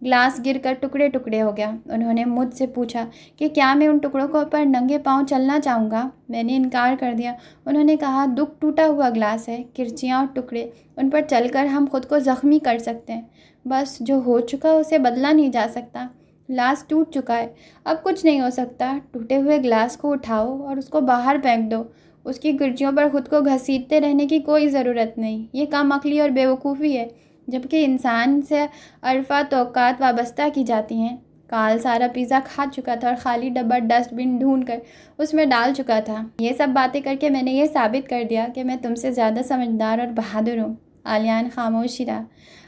گلاس گر کر ٹکڑے ٹکڑے ہو گیا۔ انہوں نے مجھ سے پوچھا کہ کیا میں ان ٹکڑوں کو پر ننگے پاؤں چلنا چاہوں گا۔ میں نے انکار کر دیا۔ انہوں نے کہا، دکھ ٹوٹا ہوا گلاس ہے، کرچیاں اور ٹکڑے، ان پر چل کر ہم خود کو زخمی کر سکتے ہیں۔ بس جو ہو چکا اسے بدلا نہیں جا سکتا۔ گلاس ٹوٹ چکا ہے، اب کچھ نہیں ہو سکتا۔ ٹوٹے ہوئے گلاس کو اٹھاؤ اور اس کو باہر پھینک دو۔ اس کی کرچیوں پر خود کو گھسیٹتے رہنے کی کوئی ضرورت نہیں۔ یہ کم عقلی اور بیوقوفی ہے، جبکہ انسان سے عرفہ توقعات وابستہ کی جاتی ہیں۔ کال سارا پیزا کھا چکا تھا اور خالی ڈبہ ڈسٹ بن ڈھونڈ کر اس میں ڈال چکا تھا۔ یہ سب باتیں کر کے میں نے یہ ثابت کر دیا کہ میں تم سے زیادہ سمجھدار اور بہادر ہوں۔ آلیان خاموش ہی رہا۔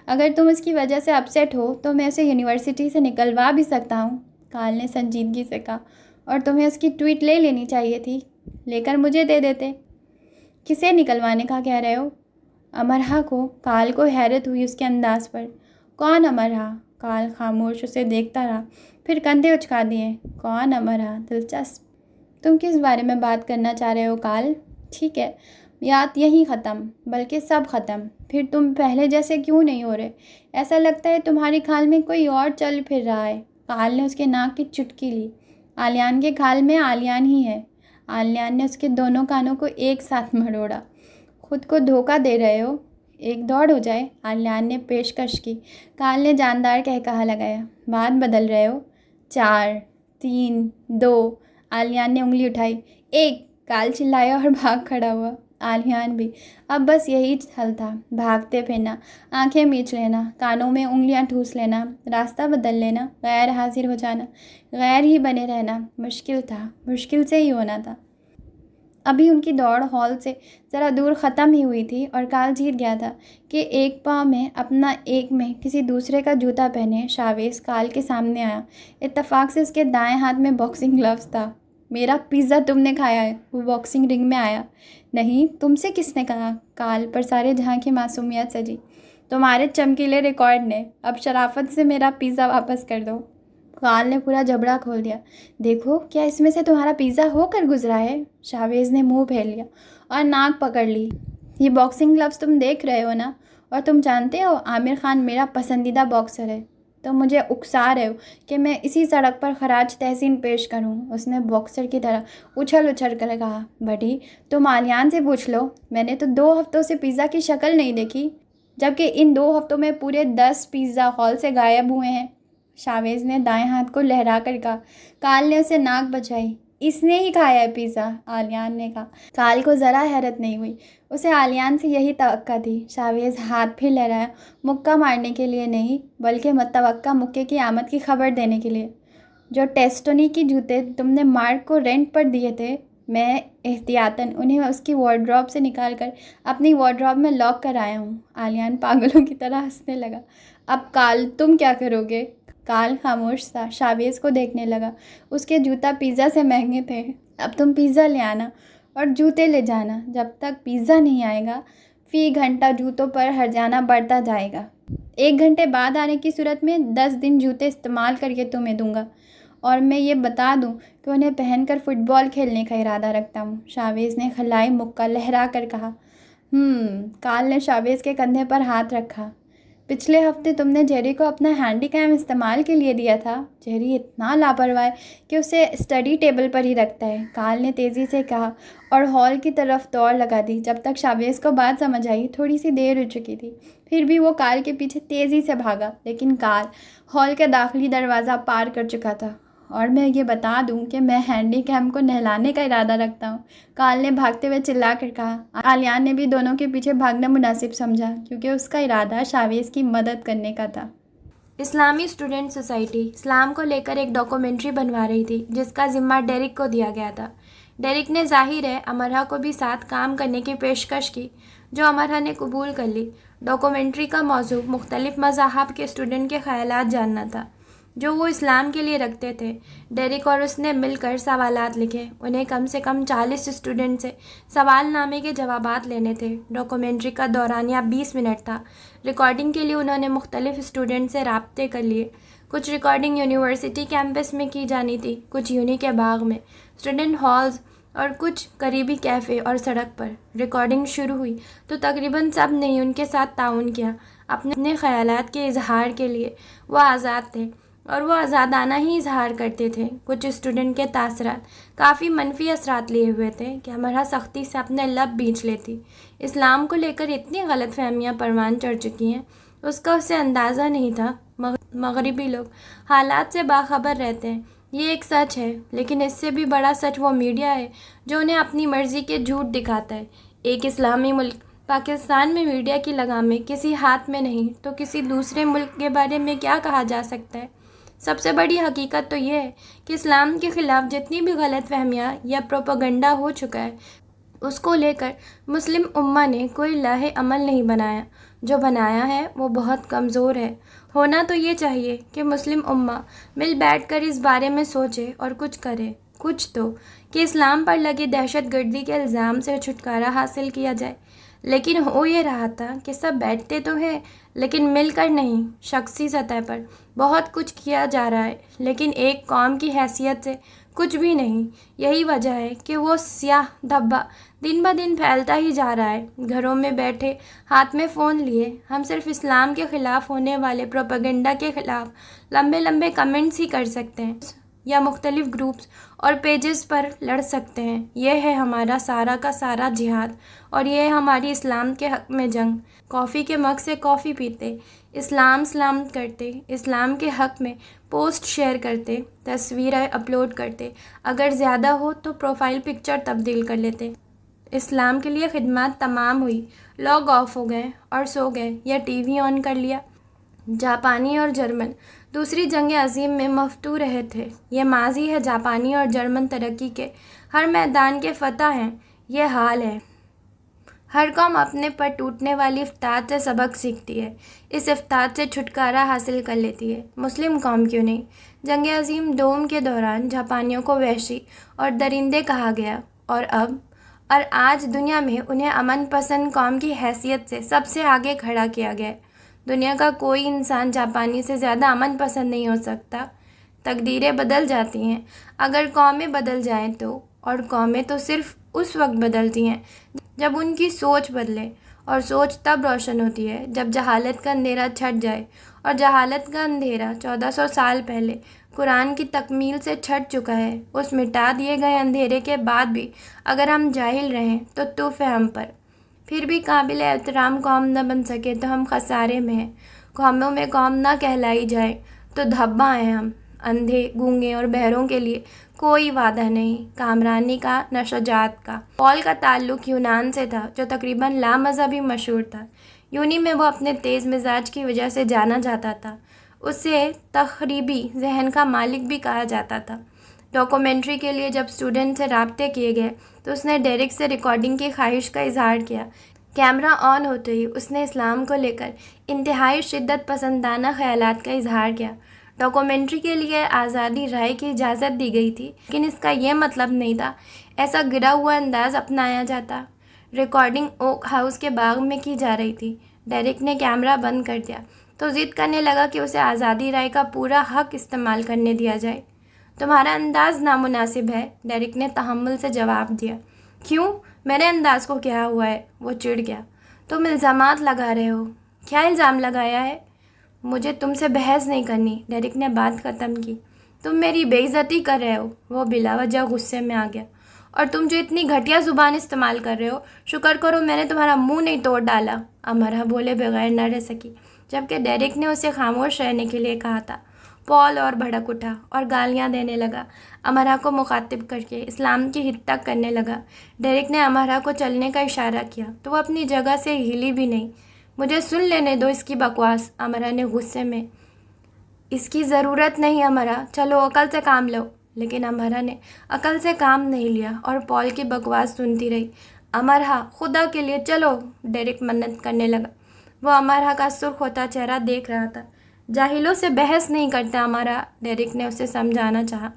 اگر تم اس کی وجہ سے اپسیٹ ہو تو میں اسے یونیورسٹی سے نکلوا بھی سکتا ہوں، کال نے سنجیدگی سے کہا۔ اور تمہیں اس کی ٹویٹ لے لینی چاہیے تھی، لے کر مجھے دے دیتے۔ کسے نکلوانے کا کہہ رہے ہو؟ امرہا کو۔ کال کو حیرت ہوئی اس کے انداز پر۔ کون امرہا؟ کال خاموش اسے دیکھتا رہا، پھر کندھے اچکا دیے۔ کون امرہا؟ دلچسپ۔ تم کس بارے میں بات کرنا چاہ رہے ہو کال؟ ٹھیک ہے، یاد یہیں ختم، بلکہ سب ختم۔ پھر تم پہلے جیسے کیوں نہیں ہو رہے؟ ایسا لگتا ہے تمہاری کھال میں کوئی اور چل پھر رہا ہے۔ کال نے اس کے ناک کی چٹکی لی۔ آلیان کے کھال میں آلیان ہی ہے۔ آلیان نے اس کے دونوں کانوں کو ایک ساتھ مروڑا۔ خود کو دھوکہ دے رہے ہو؟ ایک دوڑ ہو جائے، آلیان نے پیشکش کی۔ کال نے جاندار کہا لگایا۔ بات بدل رہے ہو؟ 4 3 2 آلیان نے انگلی اٹھائی۔ 1 کال چلایا اور بھاگ کھڑا ہوا۔ آلیان بھی۔ اب بس یہی حل تھا، بھاگتے پھرنا، آنکھیں میچ لینا، کانوں میں انگلیاں ٹھوس لینا، راستہ بدل لینا، غیر حاضر ہو جانا، غیر ہی بنے رہنا۔ مشکل تھا، مشکل سے ہی ہونا تھا۔ ابھی ان کی دوڑ ہال سے ذرا دور ختم ہی ہوئی تھی اور کال جیت گیا تھا کہ ایک پاؤں میں اپنا ایک میں کسی دوسرے کا جوتا پہنے شاویز کال کے سامنے آیا۔ اتفاق سے اس کے دائیں ہاتھ میں باکسنگ گلوز تھا۔ میرا پیزا تم نے کھایا ہے، وہ باکسنگ رنگ میں آیا۔ نہیں، تم سے کس نے کہا؟ کال پر سارے جہاں کی معصومیت سجی۔ تمہارے چمکیلے ریکارڈ نے۔ اب شرافت سے میرا پیزا واپس کر دو۔ کال نے پورا جبڑا کھول دیا۔ دیکھو، کیا اس میں سے تمہارا پیزا ہو کر گزرا ہے؟ شاویز نے منہ پھیر لیا اور ناک پکڑ لی۔ یہ باکسنگ گلوز تم دیکھ رہے ہو نا؟ اور تم جانتے ہو عامر خان میرا پسندیدہ باکسر ہے۔ تم مجھے اکسا رہے ہو کہ میں اسی سڑک پر خراج تحسین پیش کروں۔ اس نے باکسر کی طرح اچھل اچھل کر کہا۔ بڑی، تم عالیان سے پوچھ لو، میں نے تو 2 ہفتوں سے پیزا کی شکل نہیں دیکھی، جبکہ ان 2 ہفتوں میں پورے 10 پیزا ہال سے غائب ہوئے ہیں۔ شاویز نے دائیں ہاتھ کو لہرا کر کہا۔ کال نے اسے ناک بچائی۔ اس نے ہی کھایا ہے پیزا، عالیان نے کہا۔ کال کو ذرا حیرت نہیں ہوئی، اسے عالیان سے یہی توقع تھی۔ شاویز ہاتھ پھر لہرایا، مکہ مارنے کے لیے نہیں بلکہ متوقع مکے کی آمد کی خبر دینے کے لیے۔ جو ٹیسٹونی کی جوتے تم نے مارک کو رینٹ پر دیے تھے، میں احتیاطاً انہیں اس کی وارڈروب سے نکال کر اپنی وارڈروب میں لاک کر آیا ہوں۔ عالیان پاگلوں کی طرح ہنسنے لگا۔ اب کال، تم کیا کرو گے؟ کال خاموش تھا، شاویز کو دیکھنے لگا۔ اس کے جوتا پیزا سے مہنگے تھے۔ اب تم پیزا لے آنا اور جوتے لے جانا۔ جب تک پیزا نہیں آئے گا، فی گھنٹہ جوتوں پر ہرجانہ بڑھتا جائے گا۔ 1 گھنٹے بعد آنے کی صورت میں 10 دن جوتے استعمال کر کے تمہیں دوں گا، اور میں یہ بتا دوں کہ انہیں پہن کر فٹ بال کھیلنے کا ارادہ رکھتا ہوں۔ شاویز نے خلائی مکہ لہرا کر کہا۔ کال نے شاویز کے کندھے پر ہاتھ رکھا۔ پچھلے ہفتے تم نے جیری کو اپنا ہینڈی کیم استعمال کے لیے دیا تھا۔ جیری اتنا لاپرواہ ہے کہ اسے اسٹڈی ٹیبل پر ہی رکھتا ہے، کال نے تیزی سے کہا اور ہال کی طرف دوڑ لگا دی۔ جب تک شاویز کو بات سمجھ آئی، تھوڑی سی دیر ہو چکی تھی۔ پھر بھی وہ کال کے پیچھے تیزی سے بھاگا، لیکن کال ہال کا داخلی دروازہ پار کر چکا تھا۔ اور میں یہ بتا دوں کہ میں ہینڈی کیم کو نہلانے کا ارادہ رکھتا ہوں، کال نے بھاگتے ہوئے چلا کر کہا۔ عالیان نے بھی دونوں کے پیچھے بھاگنا مناسب سمجھا، کیونکہ اس کا ارادہ شاویز کی مدد کرنے کا تھا۔ اسلامی اسٹوڈنٹ سوسائٹی اسلام کو لے کر ایک ڈاکومنٹری بنوا رہی تھی، جس کا ذمہ ڈیرک کو دیا گیا تھا۔ ڈیرک نے ظاہر ہے امرہ کو بھی ساتھ کام کرنے کی پیشکش کی، جو امرہ نے قبول کر لی۔ ڈاکومنٹری کا موضوع مختلف مذاہب کے اسٹوڈنٹ کے خیالات جاننا تھا، جو وہ اسلام کے لیے رکھتے تھے۔ ڈیرک اور اس نے مل کر سوالات لکھے۔ انہیں کم سے کم 40 اسٹوڈنٹ سے سوال نامے کے جوابات لینے تھے۔ ڈاکومنٹری کا دورانیہ 20 منٹ تھا۔ ریکارڈنگ کے لیے انہوں نے مختلف اسٹوڈنٹ سے رابطے کر لیے۔ کچھ ریکارڈنگ یونیورسٹی کیمپس میں کی جانی تھی، کچھ یونی کے باغ میں، اسٹوڈنٹ ہالز، اور کچھ قریبی کیفے اور سڑک پر۔ ریکارڈنگ شروع ہوئی تو تقریباً سب نے ہی ان کے ساتھ تعاون کیا۔ اپنے خیالات کے اظہار کے لیے وہ آزاد تھے، اور وہ آزادانہ ہی اظہار کرتے تھے۔ کچھ اسٹوڈنٹ کے تاثرات کافی منفی اثرات لیے ہوئے تھے کہ ہمارا سختی سے اپنے لب بیچ لیتی۔ اسلام کو لے کر اتنی غلط فہمیاں پروان چڑھ چکی ہیں، اس کا اسے اندازہ نہیں تھا۔ مغربی لوگ حالات سے باخبر رہتے ہیں، یہ ایک سچ ہے، لیکن اس سے بھی بڑا سچ وہ میڈیا ہے جو انہیں اپنی مرضی کے جھوٹ دکھاتا ہے۔ ایک اسلامی ملک پاکستان میں میڈیا کی لگامیں کسی ہاتھ میں نہیں تو کسی دوسرے ملک کے بارے میں کیا کہا جا سکتا ہے؟ سب سے بڑی حقیقت تو یہ ہے کہ اسلام کے خلاف جتنی بھی غلط فہمیاں یا پروپیگنڈا ہو چکا ہے، اس کو لے کر مسلم امہ نے کوئی لاہ عمل نہیں بنایا۔ جو بنایا ہے وہ بہت کمزور ہے۔ ہونا تو یہ چاہیے کہ مسلم امہ مل بیٹھ کر اس بارے میں سوچے اور کچھ کرے، کچھ تو، کہ اسلام پر لگے دہشت گردی کے الزام سے چھٹکارا حاصل کیا جائے۔ لیکن ہو یہ رہا تھا کہ سب بیٹھتے تو ہیں، لیکن مل کر نہیں۔ شخصی سطح پر بہت کچھ کیا جا رہا ہے، لیکن ایک قوم کی حیثیت سے کچھ بھی نہیں۔ یہی وجہ ہے کہ وہ سیاہ دھبا دن بہ دن پھیلتا ہی جا رہا ہے۔ گھروں میں بیٹھے، ہاتھ میں فون لیے، ہم صرف اسلام کے خلاف ہونے والے پروپیگنڈا کے خلاف لمبے لمبے کمنٹس ہی کر سکتے ہیں، یا مختلف گروپس اور پیجز پر لڑ سکتے ہیں۔ یہ ہے ہمارا سارا کا سارا جہاد، اور یہ ہے ہماری اسلام کے حق میں جنگ۔ کافی کے مگ سے کافی پیتے، اسلام سلام کرتے، اسلام کے حق میں پوسٹ شیئر کرتے، تصویریں اپلوڈ کرتے، اگر زیادہ ہو تو پروفائل پکچر تبدیل کر لیتے۔ اسلام کے لیے خدمات تمام ہوئی، لاگ آف ہو گئے اور سو گئے یا ٹی وی آن کر لیا۔ جاپانی اور جرمن دوسری جنگ عظیم میں مفتو رہے تھے۔ یہ ماضی ہے، جاپانی اور جرمن ترقی کے ہر میدان کے فتح ہیں۔ یہ حال ہے۔ ہر قوم اپنے پر ٹوٹنے والی افتاد سے سبق سیکھتی ہے، اس افتاد سے چھٹکارا حاصل کر لیتی ہے۔ مسلم قوم کیوں نہیں؟ جنگ عظیم دوم کے دوران جاپانیوں کو وحشی اور درندے کہا گیا، اور آج دنیا میں انہیں امن پسند قوم کی حیثیت سے سب سے آگے کھڑا کیا گیا ہے۔ دنیا کا کوئی انسان جاپانی سے زیادہ امن پسند نہیں ہو سکتا۔ تقدیریں بدل جاتی ہیں اگر قومیں بدل جائیں تو، اور قومیں تو صرف اس وقت بدلتی ہیں جب ان کی سوچ بدلے، اور سوچ تب روشن ہوتی ہے جب جہالت کا اندھیرا چھٹ جائے، اور جہالت کا اندھیرا 1400 سال پہلے قرآن کی تکمیل سے چھٹ چکا ہے۔ اس مٹا دیے گئے اندھیرے کے بعد بھی اگر ہم جاہل رہیں تو طوف ہے ہم پر۔ پھر بھی قابل احترام قوم نہ بن سکے تو ہم خسارے میں ہیں۔ قوموں میں قوم نہ کہلائی جائے تو دھبا ہیں ہم۔ اندھے، گونگے اور بہروں کے لیے کوئی وعدہ نہیں کامرانی کا نہ شجاعت کا۔ پال کا تعلق یونان سے تھا جو تقریباً لامذہبی مشہور تھا۔ یونی میں وہ اپنے تیز مزاج کی وجہ سے جانا جاتا تھا۔ اسے تخریبی ذہن کا مالک بھی کہا جاتا تھا۔ ڈاکومنٹری کے لیے جب اسٹوڈنٹ سے رابطے کیے گئے تو اس نے ڈیرک سے ریکارڈنگ کی خواہش کا اظہار کیا۔ کیمرہ آن ہوتے ہی اس نے اسلام کو لے کر انتہائی شدت پسندانہ خیالات کا اظہار کیا۔ ڈاکومنٹری کے لیے آزادی رائے کی اجازت دی گئی تھی، لیکن اس کا یہ مطلب نہیں تھا ایسا گرا ہوا انداز اپنایا جاتا۔ ریکارڈنگ اوک ہاؤس کے باغ میں کی جا رہی تھی۔ ڈیرک نے کیمرہ بند کر دیا تو ضد کرنے لگا کہ اسے آزادی رائے کا پورا حق استعمال کرنے دیا جائے۔ تمہارا انداز نامناسب ہے، ڈیرک نے تحمل سے جواب دیا۔ کیوں؟ میرے انداز کو کیا ہوا ہے؟ وہ چڑ گیا۔ تم الزامات لگا رہے ہو۔ کیا الزام لگایا ہے؟ مجھے تم سے بحث نہیں کرنی، ڈیرک نے بات ختم کی۔ تم میری بے عزتی کر رہے ہو، وہ بلا وجہ غصے میں آ گیا۔ اور تم جو اتنی گھٹیا زبان استعمال کر رہے ہو، شکر کرو میں نے تمہارا منہ نہیں توڑ ڈالا۔ امرا بولے بغیر نہ رہ سکی، جبکہ ڈیرک نے اسے خاموش رہنے کے لیے کہا تھا۔ پال اور بھڑک اٹھا اور گالیاں دینے لگا، امرا کو مخاطب کر کے اسلام کی حد تک کرنے لگا۔ ڈیرک نے امرا کو چلنے کا اشارہ کیا تو وہ اپنی جگہ سے ہلی بھی نہیں۔ مجھے سن لینے دو اس کی بکواس، امرا نے غصے میں۔ اس کی ضرورت نہیں امرا، چلو عقل سے کام لو۔ لیکن امرا نے عقل سے کام نہیں لیا اور پال کی بکواس سنتی رہی۔ امرا، خدا کے لیے چلو، ڈیرک منت کرنے لگا۔ وہ امرا کا سرخ ہوتا چہرہ دیکھ رہا تھا۔ جاہلوں سے بحث نہیں کرتا امرا، ڈیرک نے اسے سمجھانا چاہا۔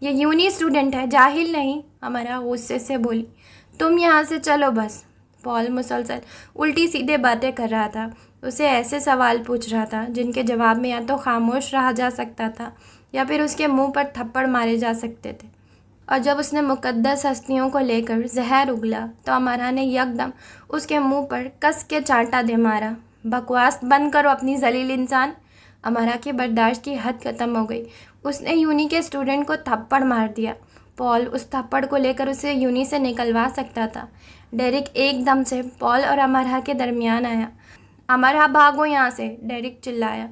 یہ یونی اسٹوڈنٹ ہے، جاہل نہیں، امرا غصے سے بولی۔ تم یہاں سے چلو بس۔ پال مسلسل الٹی سیدھے باتیں کر رہا تھا، اسے ایسے سوال پوچھ رہا تھا جن کے جواب میں یا تو خاموش رہا جا سکتا تھا یا پھر اس کے منہ پر تھپڑ مارے جا سکتے تھے۔ اور جب اس نے مقدس ہستیوں کو لے کر زہر اگلا تو امرا نے یکدم اس کے منہ پر کس کے چانٹا دے مارا۔ بکواس بند کرو اپنی ذلیل انسان۔ امرا کی برداشت کی حد ختم ہو گئی۔ اس نے یونی کے اسٹوڈنٹ کو تھپڑ مار دیا۔ پال اس تھپڑ کو لے کر اسے یونی سے نکلوا سکتا تھا۔ ڈیرک ایک دم سے پال اور امرا کے درمیان آیا۔ امرا بھاگو یہاں سے، ڈیرک چلایا۔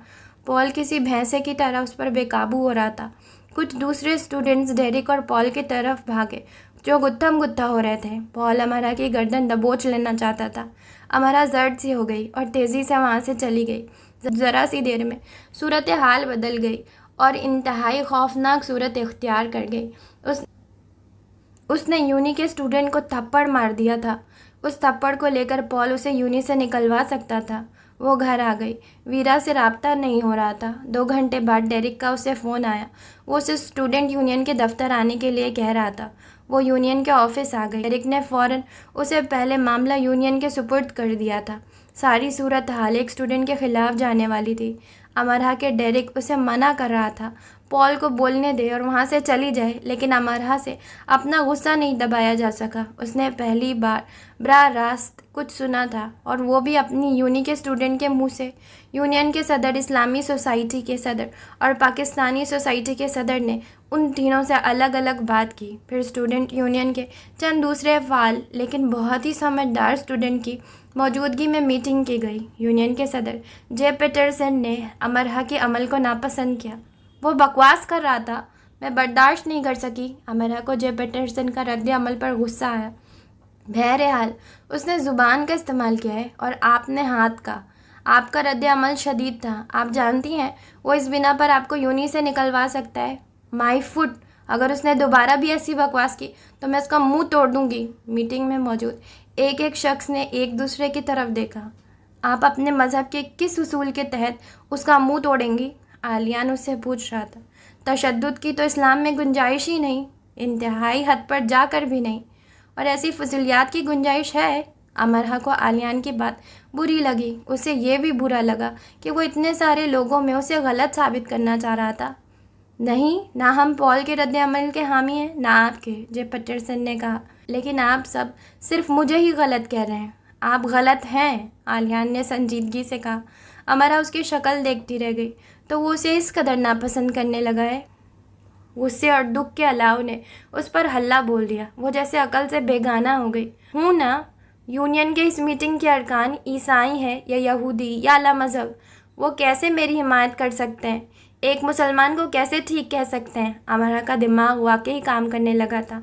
پال کسی بھینسے کی طرح اس پر بے قابو ہو رہا تھا۔ کچھ دوسرے اسٹوڈنٹس ڈیرک اور پال کی طرف بھاگے جو گتھم گتھا ہو رہے تھے۔ پال امرا کی گردن دبوچ لینا چاہتا تھا۔ امرا زرد سی ہو گئی اور تیزی سے وہاں سے چلی گئی۔ ذرا سی دیر میں صورتحال بدل گئی اور انتہائی خوفناک صورت اختیار کر گئی۔ اس نے یونی کے اسٹوڈنٹ کو تھپڑ مار دیا تھا۔ اس تھپڑ کو لے کر پال اسے یونی سے نکلوا سکتا تھا۔ وہ گھر آ گئی۔ ویرا سے رابطہ نہیں ہو رہا تھا۔ 2 گھنٹے بعد ڈیرک کا اسے فون آیا۔ وہ اسے اسٹوڈنٹ یونین کے دفتر آنے کے لیے کہہ رہا تھا۔ وہ یونین کے آفس آ گئی۔ ڈیرک نے فوراً اسے پہلے معاملہ یونین کے سپرد کر دیا تھا۔ ساری صورتحال ایک اسٹوڈنٹ کے خلاف جانے والی تھی۔ امرا کے ڈیرک اسے منع کر رہا تھا پال کو بولنے دے اور وہاں سے چلی جائے، لیکن امرا سے اپنا غصہ نہیں دبایا جا سکا۔ اس نے پہلی بار براہ راست کچھ سنا تھا، اور وہ بھی اپنی یونی کے اسٹوڈنٹ کے منہ سے۔ یونین کے صدر، اسلامی سوسائٹی کے صدر اور پاکستانی سوسائٹی کے صدر نے ان تینوں سے الگ الگ بات کی۔ پھر اسٹوڈنٹ یونین کے چند دوسرے فعال لیکن بہت ہی سمجھدار اسٹوڈنٹ کی موجودگی میں میٹنگ کی گئی۔ یونین کے صدر جے پیٹرسن نے امرا کے عمل کو ناپسند کیا۔ وہ بکواس کر رہا تھا، میں برداشت نہیں کر سکی۔ امرا کو جے پیٹرسن کا رد عمل پر غصہ آیا۔ بہرحال اس نے زبان کا استعمال کیا ہے اور آپ نے ہاتھ کا۔ آپ کا رد عمل شدید تھا، آپ جانتی ہیں وہ اس بنا پر آپ کو یونی سے نکلوا سکتا ہے۔ مائی فٹ، اگر اس نے دوبارہ بھی ایسی بکواس کی تو میں اس کا منہ توڑ دوں گی۔ میٹنگ میں موجود ایک ایک شخص نے ایک دوسرے کی طرف دیکھا۔ آپ اپنے مذہب کے کس اصول کے تحت اس کا منہ توڑیں گی؟ عالیان اس سے پوچھ رہا تھا۔ تشدد کی تو اسلام میں گنجائش ہی نہیں، انتہائی حد پر جا کر بھی نہیں، اور ایسی فضولیات کی گنجائش ہے۔ امرہ کو عالیان کی بات بری لگی۔ اسے یہ بھی برا لگا کہ وہ اتنے سارے لوگوں میں اسے غلط ثابت کرنا چاہ رہا تھا۔ نہیں، نہ ہم پال کے رد عمل کے حامی ہیں، نہ آپ کے، جے پیٹرسن نے کہا، لیکن آپ سب صرف مجھے ہی غلط کہہ رہے ہیں۔ آپ غلط ہیں، عالیان نے سنجیدگی سے کہا۔ امرہ اس کی شکل دیکھتی رہ گئی۔ تو وہ اسے اس قدر ناپسند کرنے لگا ہے؟ غصے اور دکھ کے علاؤ نے اس پر ہلہ بول دیا۔ وہ جیسے عقل سے بیگانہ ہو گئی۔ ہوں نا، یونین کے اس میٹنگ کے ارکان عیسائی ہیں یا یہودی یا اعلیٰ مذہب، وہ کیسے میری حمایت کر سکتے ہیں؟ ایک مسلمان کو کیسے ٹھیک کہہ سکتے ہیں؟ امرہ کا دماغ واقعی کام کرنے لگا تھا۔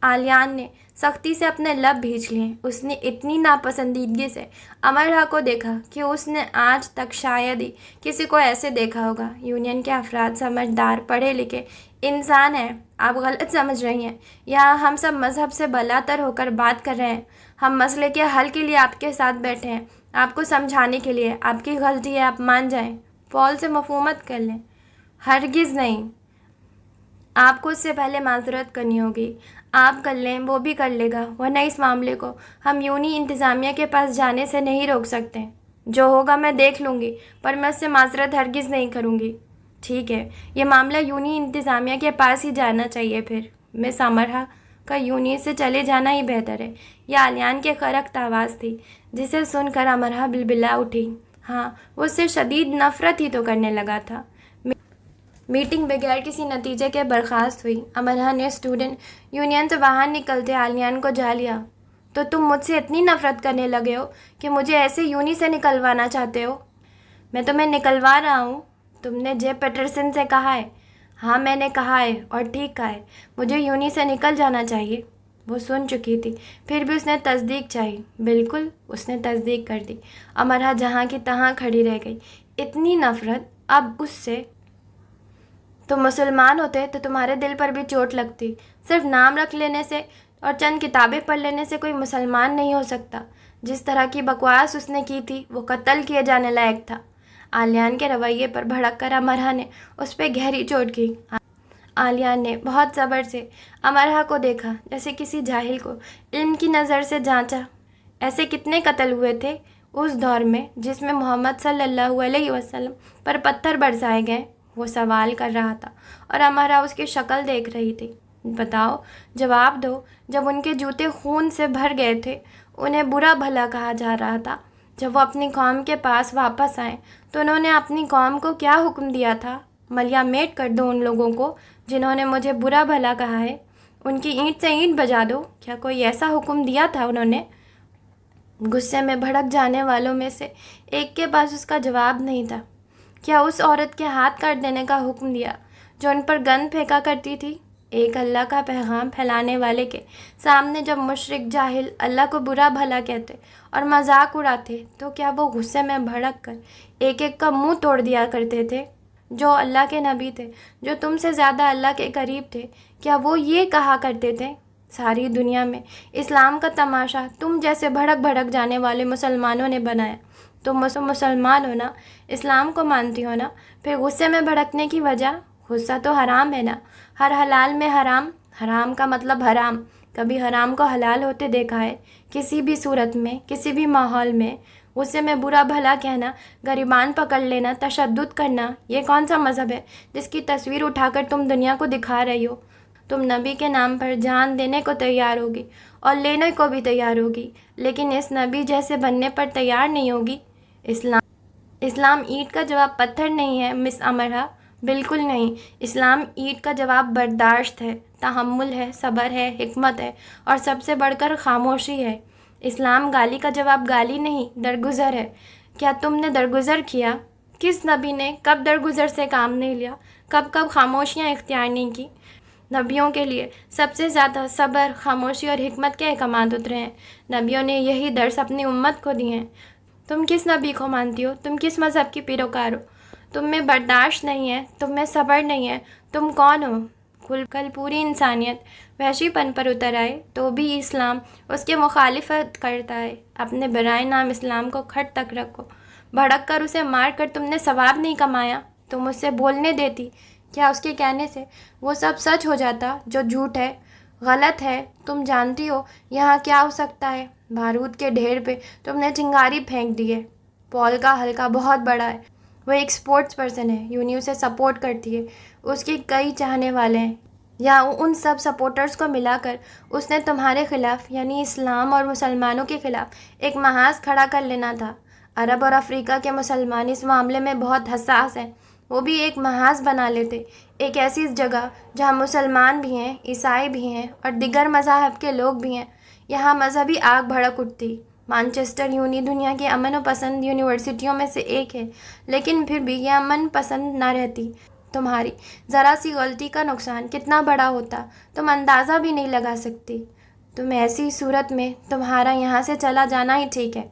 عالیان نے سختی سے اپنے لب بھینچ لیے۔ اس نے اتنی ناپسندیدگی سے امرہ کو دیکھا کہ اس نے آج تک شاید ہی کسی کو ایسے دیکھا ہوگا۔ یونین کے افراد سمجھدار، پڑھے لکھے انسان ہیں۔ آپ غلط سمجھ رہی ہیں۔ یہاں ہم سب مذہب سے بالاتر ہو کر بات کر رہے ہیں۔ ہم مسئلے کے حل کے لیے آپ کے ساتھ بیٹھے ہیں، آپ کو سمجھانے کے لیے۔ آپ کی غلطی ہے، آپ مان جائیں، پال سے مفاہمت کر لیں۔ ہرگز نہیں، آپ کو اس سے پہلے معذرت کرنی ہوگی۔ آپ کر لیں، وہ بھی کر لے گا، ورنہ اس معاملے کو ہم یونی انتظامیہ کے پاس جانے سے نہیں روک سکتے۔ جو ہوگا میں دیکھ لوں گی، پر میں اس سے معذرت ہرگز نہیں کروں گی۔ ٹھیک ہے، یہ معاملہ یونی انتظامیہ کے پاس ہی جانا چاہیے۔ پھر مس امرہ کا یونی سے چلے جانا ہی بہتر ہے۔ یہ عالیان کی خرخت آواز تھی، جسے سن کر امرہ بلبلا اٹھی۔ ہاں، وہ اس سے شدید نفرت ہی تو کرنے لگا تھا۔ میٹنگ بغیر کسی نتیجے کے برخاست ہوئی۔ امرہ نے اسٹوڈنٹ یونین سے باہر نکلتے عالیان کو جا لیا۔ تو تم مجھ سے اتنی نفرت کرنے لگے ہو کہ مجھے ایسے یونی سے نکلوانا چاہتے ہو؟ میں تمہیں نکلوا رہا ہوں؟ تم نے جے پیٹرسن سے کہا ہے؟ ہاں، میں نے کہا ہے، اور ٹھیک کہا ہے، مجھے یونی سے نکل جانا چاہیے۔ وہ سن چکی تھی، پھر بھی اس نے تصدیق چاہی۔ بالکل، اس نے تصدیق کر دی۔ امرہ جہاں کی تہاں کھڑی رہ گئی۔ اتنی نفرت اب اس سے۔ تم مسلمان ہوتے تو تمہارے دل پر بھی چوٹ لگتی۔ صرف نام رکھ لینے سے اور چند کتابیں پڑھ لینے سے کوئی مسلمان نہیں ہو سکتا۔ جس طرح کی بکواس اس نے کی تھی، وہ قتل کیے جانے لائق تھا۔ عالیان کے رویے پر بھڑک کر امرہ نے اس پہ گہری چوٹ کی۔ عالیان نے بہت صبر سے امرہ کو دیکھا، جیسے کسی جاہل کو علم کی نظر سے جانچا۔ ایسے کتنے قتل ہوئے تھے اس دور میں جس میں محمد صلی اللہ علیہ وسلم پر پتھر برسائے گئے؟ وہ سوال کر رہا تھا اور امرہ اس کی شکل دیکھ رہی تھی۔ بتاؤ، جواب دو۔ جب ان کے جوتے خون سے بھر گئے تھے، انہیں برا بھلا کہا جا رہا تھا۔ جب وہ اپنی قوم کے پاس واپس آئیں تو انہوں نے اپنی قوم کو کیا حکم دیا تھا؟ ملیا میٹ کر دو ان لوگوں کو جنہوں نے مجھے برا بھلا کہا ہے، ان کی اینٹ سے اینٹ بجا دو۔ کیا کوئی ایسا حکم دیا تھا انہوں نے؟ غصے میں بھڑک جانے والوں میں سے ایک کے پاس اس کا جواب نہیں تھا۔ کیا اس عورت کے ہاتھ کاٹ دینے کا حکم دیا جو ان پر گند پھینکا کرتی تھی؟ ایک اللہ کا پیغام پھیلانے والے کے سامنے جب مشرک جاہل اللہ کو برا بھلا کہتے اور مذاق اڑاتے تو کیا وہ غصے میں بھڑک کر ایک ایک کا منہ توڑ دیا کرتے تھے؟ جو اللہ کے نبی تھے، جو تم سے زیادہ اللہ کے قریب تھے، کیا وہ یہ کہا کرتے تھے؟ ساری دنیا میں اسلام کا تماشا تم جیسے بھڑک بھڑک جانے والے مسلمانوں نے بنایا۔ تم مسلمان ہو نا، اسلام کو مانتی ہو نا، پھر غصے میں بھڑکنے کی وجہ؟ غصہ تو حرام ہے نا، ہر حلال میں حرام۔ حرام کا مطلب حرام۔ کبھی حرام کو حلال ہوتے دیکھا ہے؟ کسی بھی صورت میں، کسی بھی ماحول میں غصے میں برا بھلا کہنا، گریبان پکڑ لینا، تشدد کرنا، یہ کون سا مذہب ہے جس کی تصویر اٹھا کر تم دنیا کو دکھا رہی ہو؟ تم نبی کے نام پر جان دینے کو تیار ہوگی اور لینے کو بھی تیار ہوگی، لیکن اس نبی جیسے بننے پر تیار نہیں ہوگی۔ اسلام اینٹ کا جواب پتھر نہیں ہے مس امرہ، بالکل نہیں۔ اسلام اینٹ کا جواب برداشت ہے، تحمل ہے، صبر ہے، حکمت ہے، اور سب سے بڑھ کر خاموشی ہے۔ اسلام گالی کا جواب گالی نہیں، درگزر ہے۔ کیا تم نے درگزر کیا؟ کس نبی نے کب درگزر سے کام نہیں لیا؟ کب خاموشیاں اختیار نہیں کی؟ نبیوں کے لیے سب سے زیادہ صبر، خاموشی اور حکمت کے احکامات اترے ہیں۔ نبیوں نے یہی درس اپنی امت کو دیے ہیں۔ تم کس نبی کو مانتی ہو؟ تم کس مذہب کی پیروکار ہو؟ تم میں برداشت نہیں ہے، تم میں صبر نہیں ہے، تم کون ہو؟ کل پوری انسانیت وحشی پن پر اتر آئے تو بھی اسلام اس کی مخالفت کرتا ہے۔ اپنے برائے نام اسلام کو کھٹ تک رکھو، بھڑک کر اسے مار کر تم نے ثواب نہیں کمایا، تم اسے بولنے دیتی؟ کیا اس کے کہنے سے وہ سب سچ ہو جاتا جو جھوٹ ہے، غلط ہے؟ تم جانتی ہو یہاں کیا ہو سکتا ہے؟ بارود کے ڈھیر پہ تم نے چنگاری پھینک دی ہے۔ پال کا حلقہ بہت بڑا ہے، وہ ایک سپورٹس پرسن ہے، یونی اسے سپورٹ کرتی ہے، اس کے کئی چاہنے والے ہیں۔ یا ان سب سپورٹرز کو ملا کر اس نے تمہارے خلاف یعنی اسلام اور مسلمانوں کے خلاف ایک محاذ کھڑا کر لینا تھا۔ عرب اور افریقہ کے مسلمان اس معاملے میں بہت حساس ہیں، وہ بھی ایک محاذ بنا لیتے، ایک ایسی جگہ جہاں مسلمان بھی ہیں، عیسائی بھی ہیں اور دیگر مذاہب کے لوگ بھی ہیں۔ یہاں مذہبی آگ بھڑک اٹھتی۔ مانچسٹر یونی دنیا کی امن و پسند یونیورسٹیوں میں سے ایک ہے، لیکن پھر بھی یہ امن پسند نہ رہتی۔ تمہاری ذرا سی غلطی کا نقصان کتنا بڑا ہوتا تم اندازہ بھی نہیں لگا سکتی۔ تم ایسی صورت میں تمہارا یہاں سے چلا جانا ہی ٹھیک ہے۔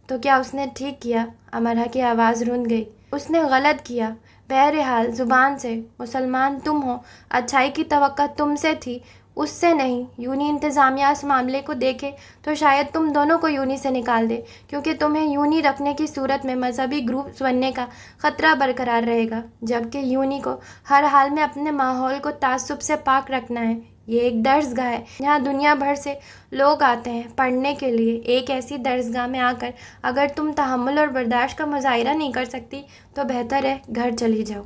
تو کیا اس نے ٹھیک کیا؟ امرا کی آواز رند گئی۔ اس نے غلط کیا۔ بہرحال زبان سے مسلمان تم ہو، اچھائی کی توقع تم سے تھی، اس سے نہیں۔ یونی انتظامیہ اس معاملے کو دیکھے تو شاید تم دونوں کو یونی سے نکال دے، کیونکہ تمہیں یونی رکھنے کی صورت میں مذہبی گروپس بننے کا خطرہ برقرار رہے گا، جبکہ یونی کو ہر حال میں اپنے ماحول کو تعصب سے پاک رکھنا ہے۔ یہ ایک درسگاہ ہے جہاں دنیا بھر سے لوگ آتے ہیں پڑھنے کے لیے۔ ایک ایسی درسگاہ میں آ کر اگر تم تحمل اور برداشت کا مظاہرہ نہیں کر سکتی تو بہتر ہے گھر چلی جاؤ۔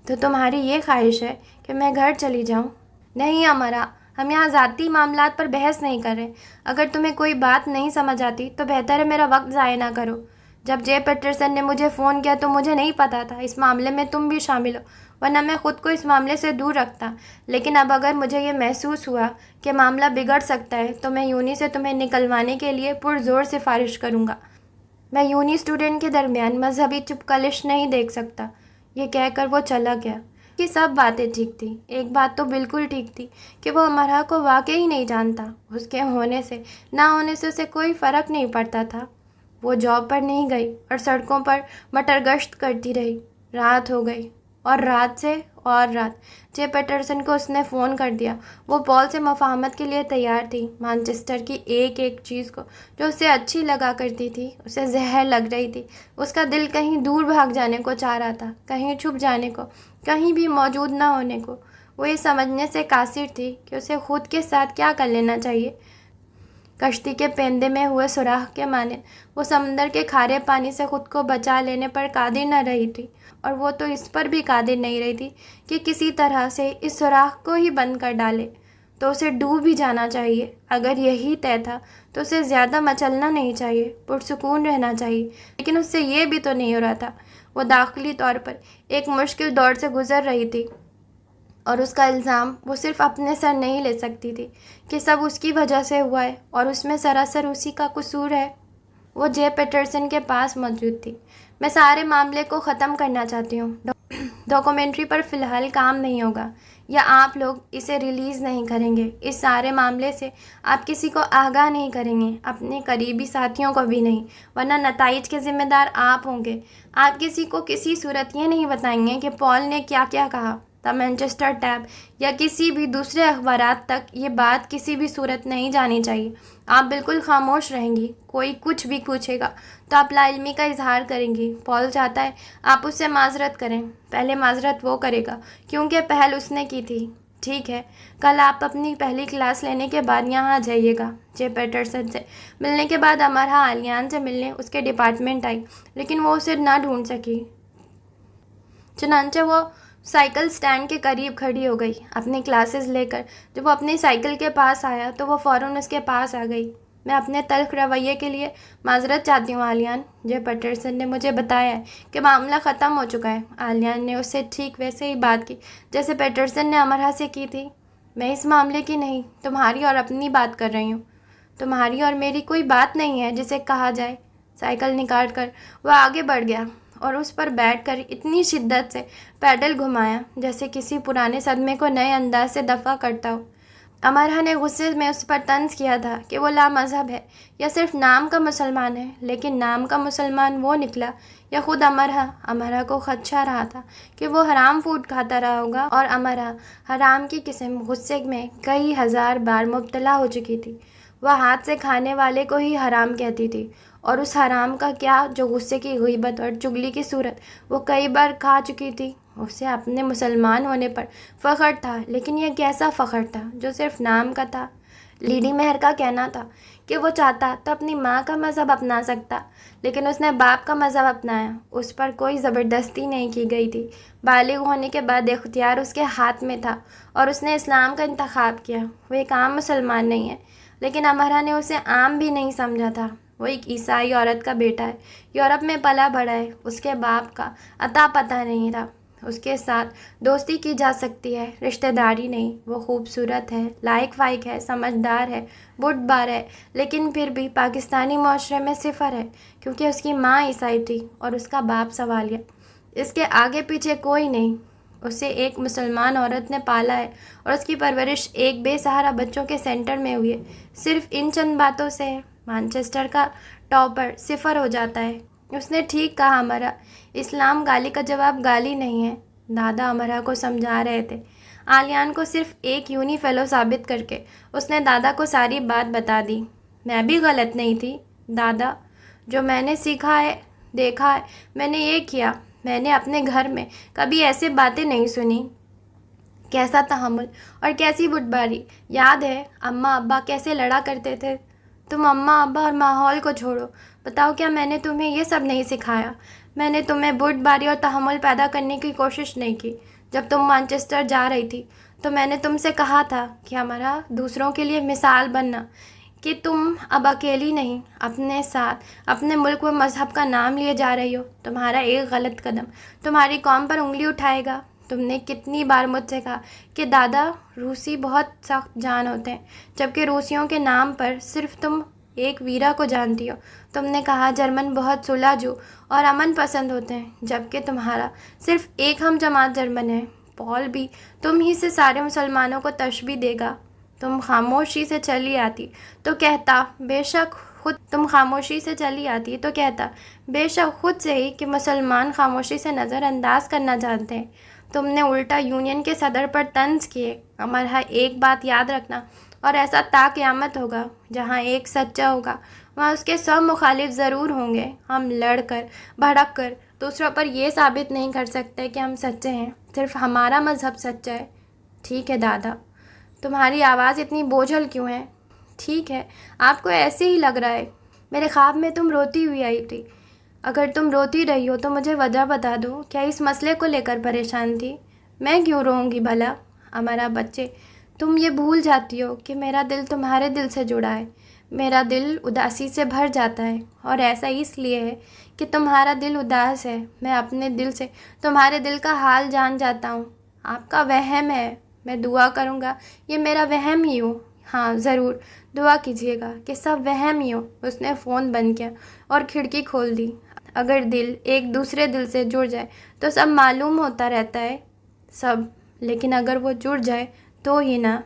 تو تمہاری یہ خواہش ہے کہ میں گھر چلی جاؤں؟ نہیں امرا، ہم یہاں ذاتی معاملات پر بحث نہیں کر رہے۔ اگر تمہیں کوئی بات نہیں سمجھ آتی تو بہتر ہے میرا وقت ضائع نہ کرو۔ جب جے پیٹرسن نے مجھے فون کیا تو مجھے نہیں پتا تھا اس معاملے میں تم بھی شامل ہو، ورنہ میں خود کو اس معاملے سے دور رکھتا۔ لیکن اب اگر مجھے یہ محسوس ہوا کہ معاملہ بگڑ سکتا ہے تو میں یونی سے تمہیں نکلوانے کے لیے پرزور سفارش کروں گا۔ میں یونی اسٹوڈنٹ کے درمیان مذہبی چپکلش نہیں دیکھ سکتا۔ یہ کہہ کر وہ چلا گیا۔ کہ سب باتیں ٹھیک تھیں، ایک بات تو بالکل ٹھیک تھی کہ وہ امرا کو واقعی نہیں جانتا۔ اس کے ہونے سے نہ ہونے سے اسے کوئی فرق نہیں پڑتا تھا۔ وہ جاب پر نہیں گئی اور سڑکوں پر مٹر گشت کرتی رہی۔ رات ہو گئی اور رات سے اور رات۔ جے پیٹرسن کو اس نے فون کر دیا۔ وہ پال سے مفاہمت کے لیے تیار تھی۔ مانچسٹر کی ایک ایک چیز کو جو اسے اچھی لگا کرتی تھی اسے زہر لگ رہی تھی۔ اس کا دل کہیں دور بھاگ جانے کو چاہ رہا تھا، کہیں چھپ جانے کو، کہیں بھی موجود نہ ہونے کو۔ وہ یہ سمجھنے سے قاصر تھی کہ اسے خود کے ساتھ کیا کر لینا چاہیے۔ کشتی کے پیندے میں ہوئے سوراخ کے مانند وہ سمندر کے کھارے پانی سے خود کو بچا لینے پر قادر نہ رہی تھی، اور وہ تو اس پر بھی قادر نہیں رہی تھی کہ کسی طرح سے اس سوراخ کو ہی بند کر ڈالے۔ تو اسے ڈوب ہی جانا چاہیے۔ اگر یہی طے تھا تو اسے زیادہ مچلنا نہیں چاہیے، پرسکون رہنا چاہیے۔ لیکن اس سے یہ بھی تو نہیں ہو رہا تھا۔ وہ داخلی طور پر ایک مشکل دور سے گزر رہی تھی، اور اس کا الزام وہ صرف اپنے سر نہیں لے سکتی تھی کہ سب اس کی وجہ سے ہوا ہے اور اس میں سراسر اسی کا قصور ہے۔ وہ جے پیٹرسن کے پاس موجود تھی۔ میں سارے معاملے کو ختم کرنا چاہتی ہوں۔ ڈاکومنٹری پر فی الحال کام نہیں ہوگا، یا آپ لوگ اسے ریلیز نہیں کریں گے۔ اس سارے معاملے سے آپ کسی کو آگاہ نہیں کریں گے، اپنے قریبی ساتھیوں کو بھی نہیں، ورنہ نتائج کے ذمہ دار آپ ہوں گے۔ آپ کسی کو کسی صورت یہ نہیں بتائیں گے کہ پال نے کیا کیا کہا۔ دا مانچسٹر ٹیب یا کسی بھی دوسرے اخبارات تک یہ بات کسی بھی صورت نہیں جانی چاہیے۔ آپ بالکل خاموش رہیں گی۔ کوئی کچھ بھی پوچھے گا تو آپ لا علمی کا اظہار کریں گی۔ پال چاہتا ہے آپ اس سے معذرت کریں۔ پہلے معذرت وہ کرے گا کیونکہ پہل اس نے کی تھی۔ ٹھیک ہے، کل آپ اپنی پہلی کلاس لینے کے بعد یہاں آ جائیے گا۔ جے پیٹرسن سے ملنے کے بعد امرا آلیان سے ملنے اس کے ڈپارٹمنٹ آئی، لیکن وہ اسے نہ ڈھونڈ سکی۔ چنانچہ وہ سائیکل سٹینڈ کے قریب کھڑی ہو گئی اپنی کلاسز لے کر۔ جب وہ اپنی سائیکل کے پاس آیا تو وہ فوراً اس کے پاس آ گئی۔ میں اپنے تلخ رویے کے لیے معذرت چاہتی ہوں آلیان۔ جے پیٹرسن نے مجھے بتایا ہے کہ معاملہ ختم ہو چکا ہے۔ آلیان نے اس سے ٹھیک ویسے ہی بات کی جیسے پیٹرسن نے امرا سے کی تھی۔ میں اس معاملے کی نہیں، تمہاری اور اپنی بات کر رہی ہوں۔ تمہاری اور میری کوئی بات نہیں ہے جسے کہا جائے۔ سائیکل نکال کر وہ آگے بڑھ گیا اور اس پر بیٹھ کر اتنی شدت سے پیڈل گھمایا جیسے کسی پرانے صدمے کو نئے انداز سے دفع کرتا ہو۔ امرہ نے غصے میں اس پر طنز کیا تھا کہ وہ لامذہب ہے یا صرف نام کا مسلمان ہے، لیکن نام کا مسلمان وہ نکلا یا خود امرہ کو خدشہ رہا تھا کہ وہ حرام فوڈ کھاتا رہا ہوگا، اور امرہ حرام کی قسم غصے میں کئی ہزار بار مبتلا ہو چکی تھی۔ وہ ہاتھ سے کھانے والے کو ہی حرام کہتی تھی، اور اس حرام کا کیا جو غصے کی غیبت اور چغلی کی صورت وہ کئی بار کھا چکی تھی۔ اسے اپنے مسلمان ہونے پر فخر تھا، لیکن یہ کیسا فخر تھا جو صرف نام کا تھا۔ لیڈی مہر کا کہنا تھا کہ وہ چاہتا تو اپنی ماں کا مذہب اپنا سکتا، لیکن اس نے باپ کا مذہب اپنایا۔ اس پر کوئی زبردستی نہیں کی گئی تھی۔ بالغ ہونے کے بعد اختیار اس کے ہاتھ میں تھا اور اس نے اسلام کا انتخاب کیا۔ وہ ایک عام مسلمان نہیں ہے، لیکن امرہ نے اسے عام بھی نہیں سمجھا تھا۔ وہ ایک عیسائی عورت کا بیٹا ہے، یورپ میں پلا بڑھا ہے، اس کے باپ کا اتا پتہ نہیں تھا۔ اس کے ساتھ دوستی کی جا سکتی ہے، رشتہ داری نہیں۔ وہ خوبصورت ہے، لائق فائق ہے، سمجھدار ہے، بردبار ہے، لیکن پھر بھی پاکستانی معاشرے میں صفر ہے، کیونکہ اس کی ماں عیسائی تھی اور اس کا باپ سوالیہ۔ اس کے آگے پیچھے کوئی نہیں۔ اسے ایک مسلمان عورت نے پالا ہے اور اس کی پرورش ایک بے سہارا بچوں کے سینٹر میں ہوئی ہے۔ صرف ان چند باتوں سے مانچسٹر کا ٹاپر صفر ہو جاتا ہے۔ اس نے ٹھیک کہا امرہ، اسلام گالی کا جواب گالی نہیں ہے۔ دادا امرہ کو سمجھا رہے تھے۔ آلیان کو صرف ایک یونی فیلو ثابت کر کے اس نے دادا کو ساری بات بتا دی۔ میں بھی غلط نہیں تھی دادا، جو میں نے سیکھا ہے دیکھا ہے میں نے یہ کیا۔ میں نے اپنے گھر میں کبھی ایسے باتیں نہیں سنی۔ کیسا تحمل اور کیسی بردباری! یاد ہے اماں ابا کیسے لڑا کرتے تھے؟ تم اماں ابا اور ماحول کو چھوڑو، بتاؤ کیا میں نے تمہیں یہ سب نہیں سکھایا؟ میں نے تمہیں بردباری اور تحمل پیدا کرنے کی کوشش نہیں کی۔ جب تم مانچسٹر جا رہی تھی تو میں نے تم سے کہا تھا کہ امرہ دوسروں کے لیے مثال بننا، کہ تم اب اکیلی نہیں، اپنے ساتھ اپنے ملک و مذہب کا نام لیے جا رہی ہو۔ تمہارا ایک غلط قدم تمہاری قوم پر انگلی اٹھائے گا۔ تم نے کتنی بار مجھ سے کہا کہ دادا روسی بہت سخت جان ہوتے ہیں، جبکہ روسیوں کے نام پر صرف تم ایک ویرا کو جانتی ہو۔ تم نے کہا جرمن بہت صلح جو اور امن پسند ہوتے ہیں، جبکہ تمہارا صرف ایک ہم جماعت جرمن ہے۔ پال بھی تم ہی سے سارے مسلمانوں کو تشبیہ دے گا۔ تم خاموشی سے چلی آتی تو کہتا بے شک خود سے ہی کہ مسلمان خاموشی سے نظر انداز کرنا جانتے ہیں۔ تم نے الٹا یونین کے صدر پر طنز کیے۔ امرہ ایک بات یاد رکھنا، اور ایسا تا قیامت ہوگا، جہاں ایک سچا ہوگا وہاں اس کے 100 مخالف ضرور ہوں گے۔ ہم لڑ کر بھڑک کر دوسروں پر یہ ثابت نہیں کر سکتے کہ ہم سچے ہیں، صرف ہمارا مذہب سچا ہے۔ ٹھیک ہے دادا، تمہاری آواز اتنی بوجھل کیوں ہے؟ ٹھیک ہے، آپ کو ایسے ہی لگ رہا ہے۔ میرے خواب میں تم روتی ہوئی آئی تھی۔ اگر تم روتی رہی ہو تو مجھے وجہ بتا دو، کیا اس مسئلے کو لے کر پریشان تھی؟ میں کیوں روؤں گی بھلا؟ امرہ بچے، تم یہ بھول جاتی ہو کہ میرا دل تمہارے دل سے جڑا ہے۔ میرا دل اداسی سے بھر جاتا ہے، اور ایسا اس لیے ہے کہ تمہارا دل اداس ہے۔ میں اپنے دل سے تمہارے دل کا حال جان جاتا ہوں۔ آپ کا وہم ہے، میں دعا کروں گا یہ میرا وہم ہی ہو۔ ہاں ضرور دعا کیجیے گا کہ سب وہم ہی ہو۔ اس نے فون بند کیا اور کھڑکی کھول دی۔ اگر دل ایک دوسرے دل سے جڑ جائے تو سب معلوم ہوتا رہتا ہے، سب، لیکن اگر وہ جڑ جائے تو ہی نہ۔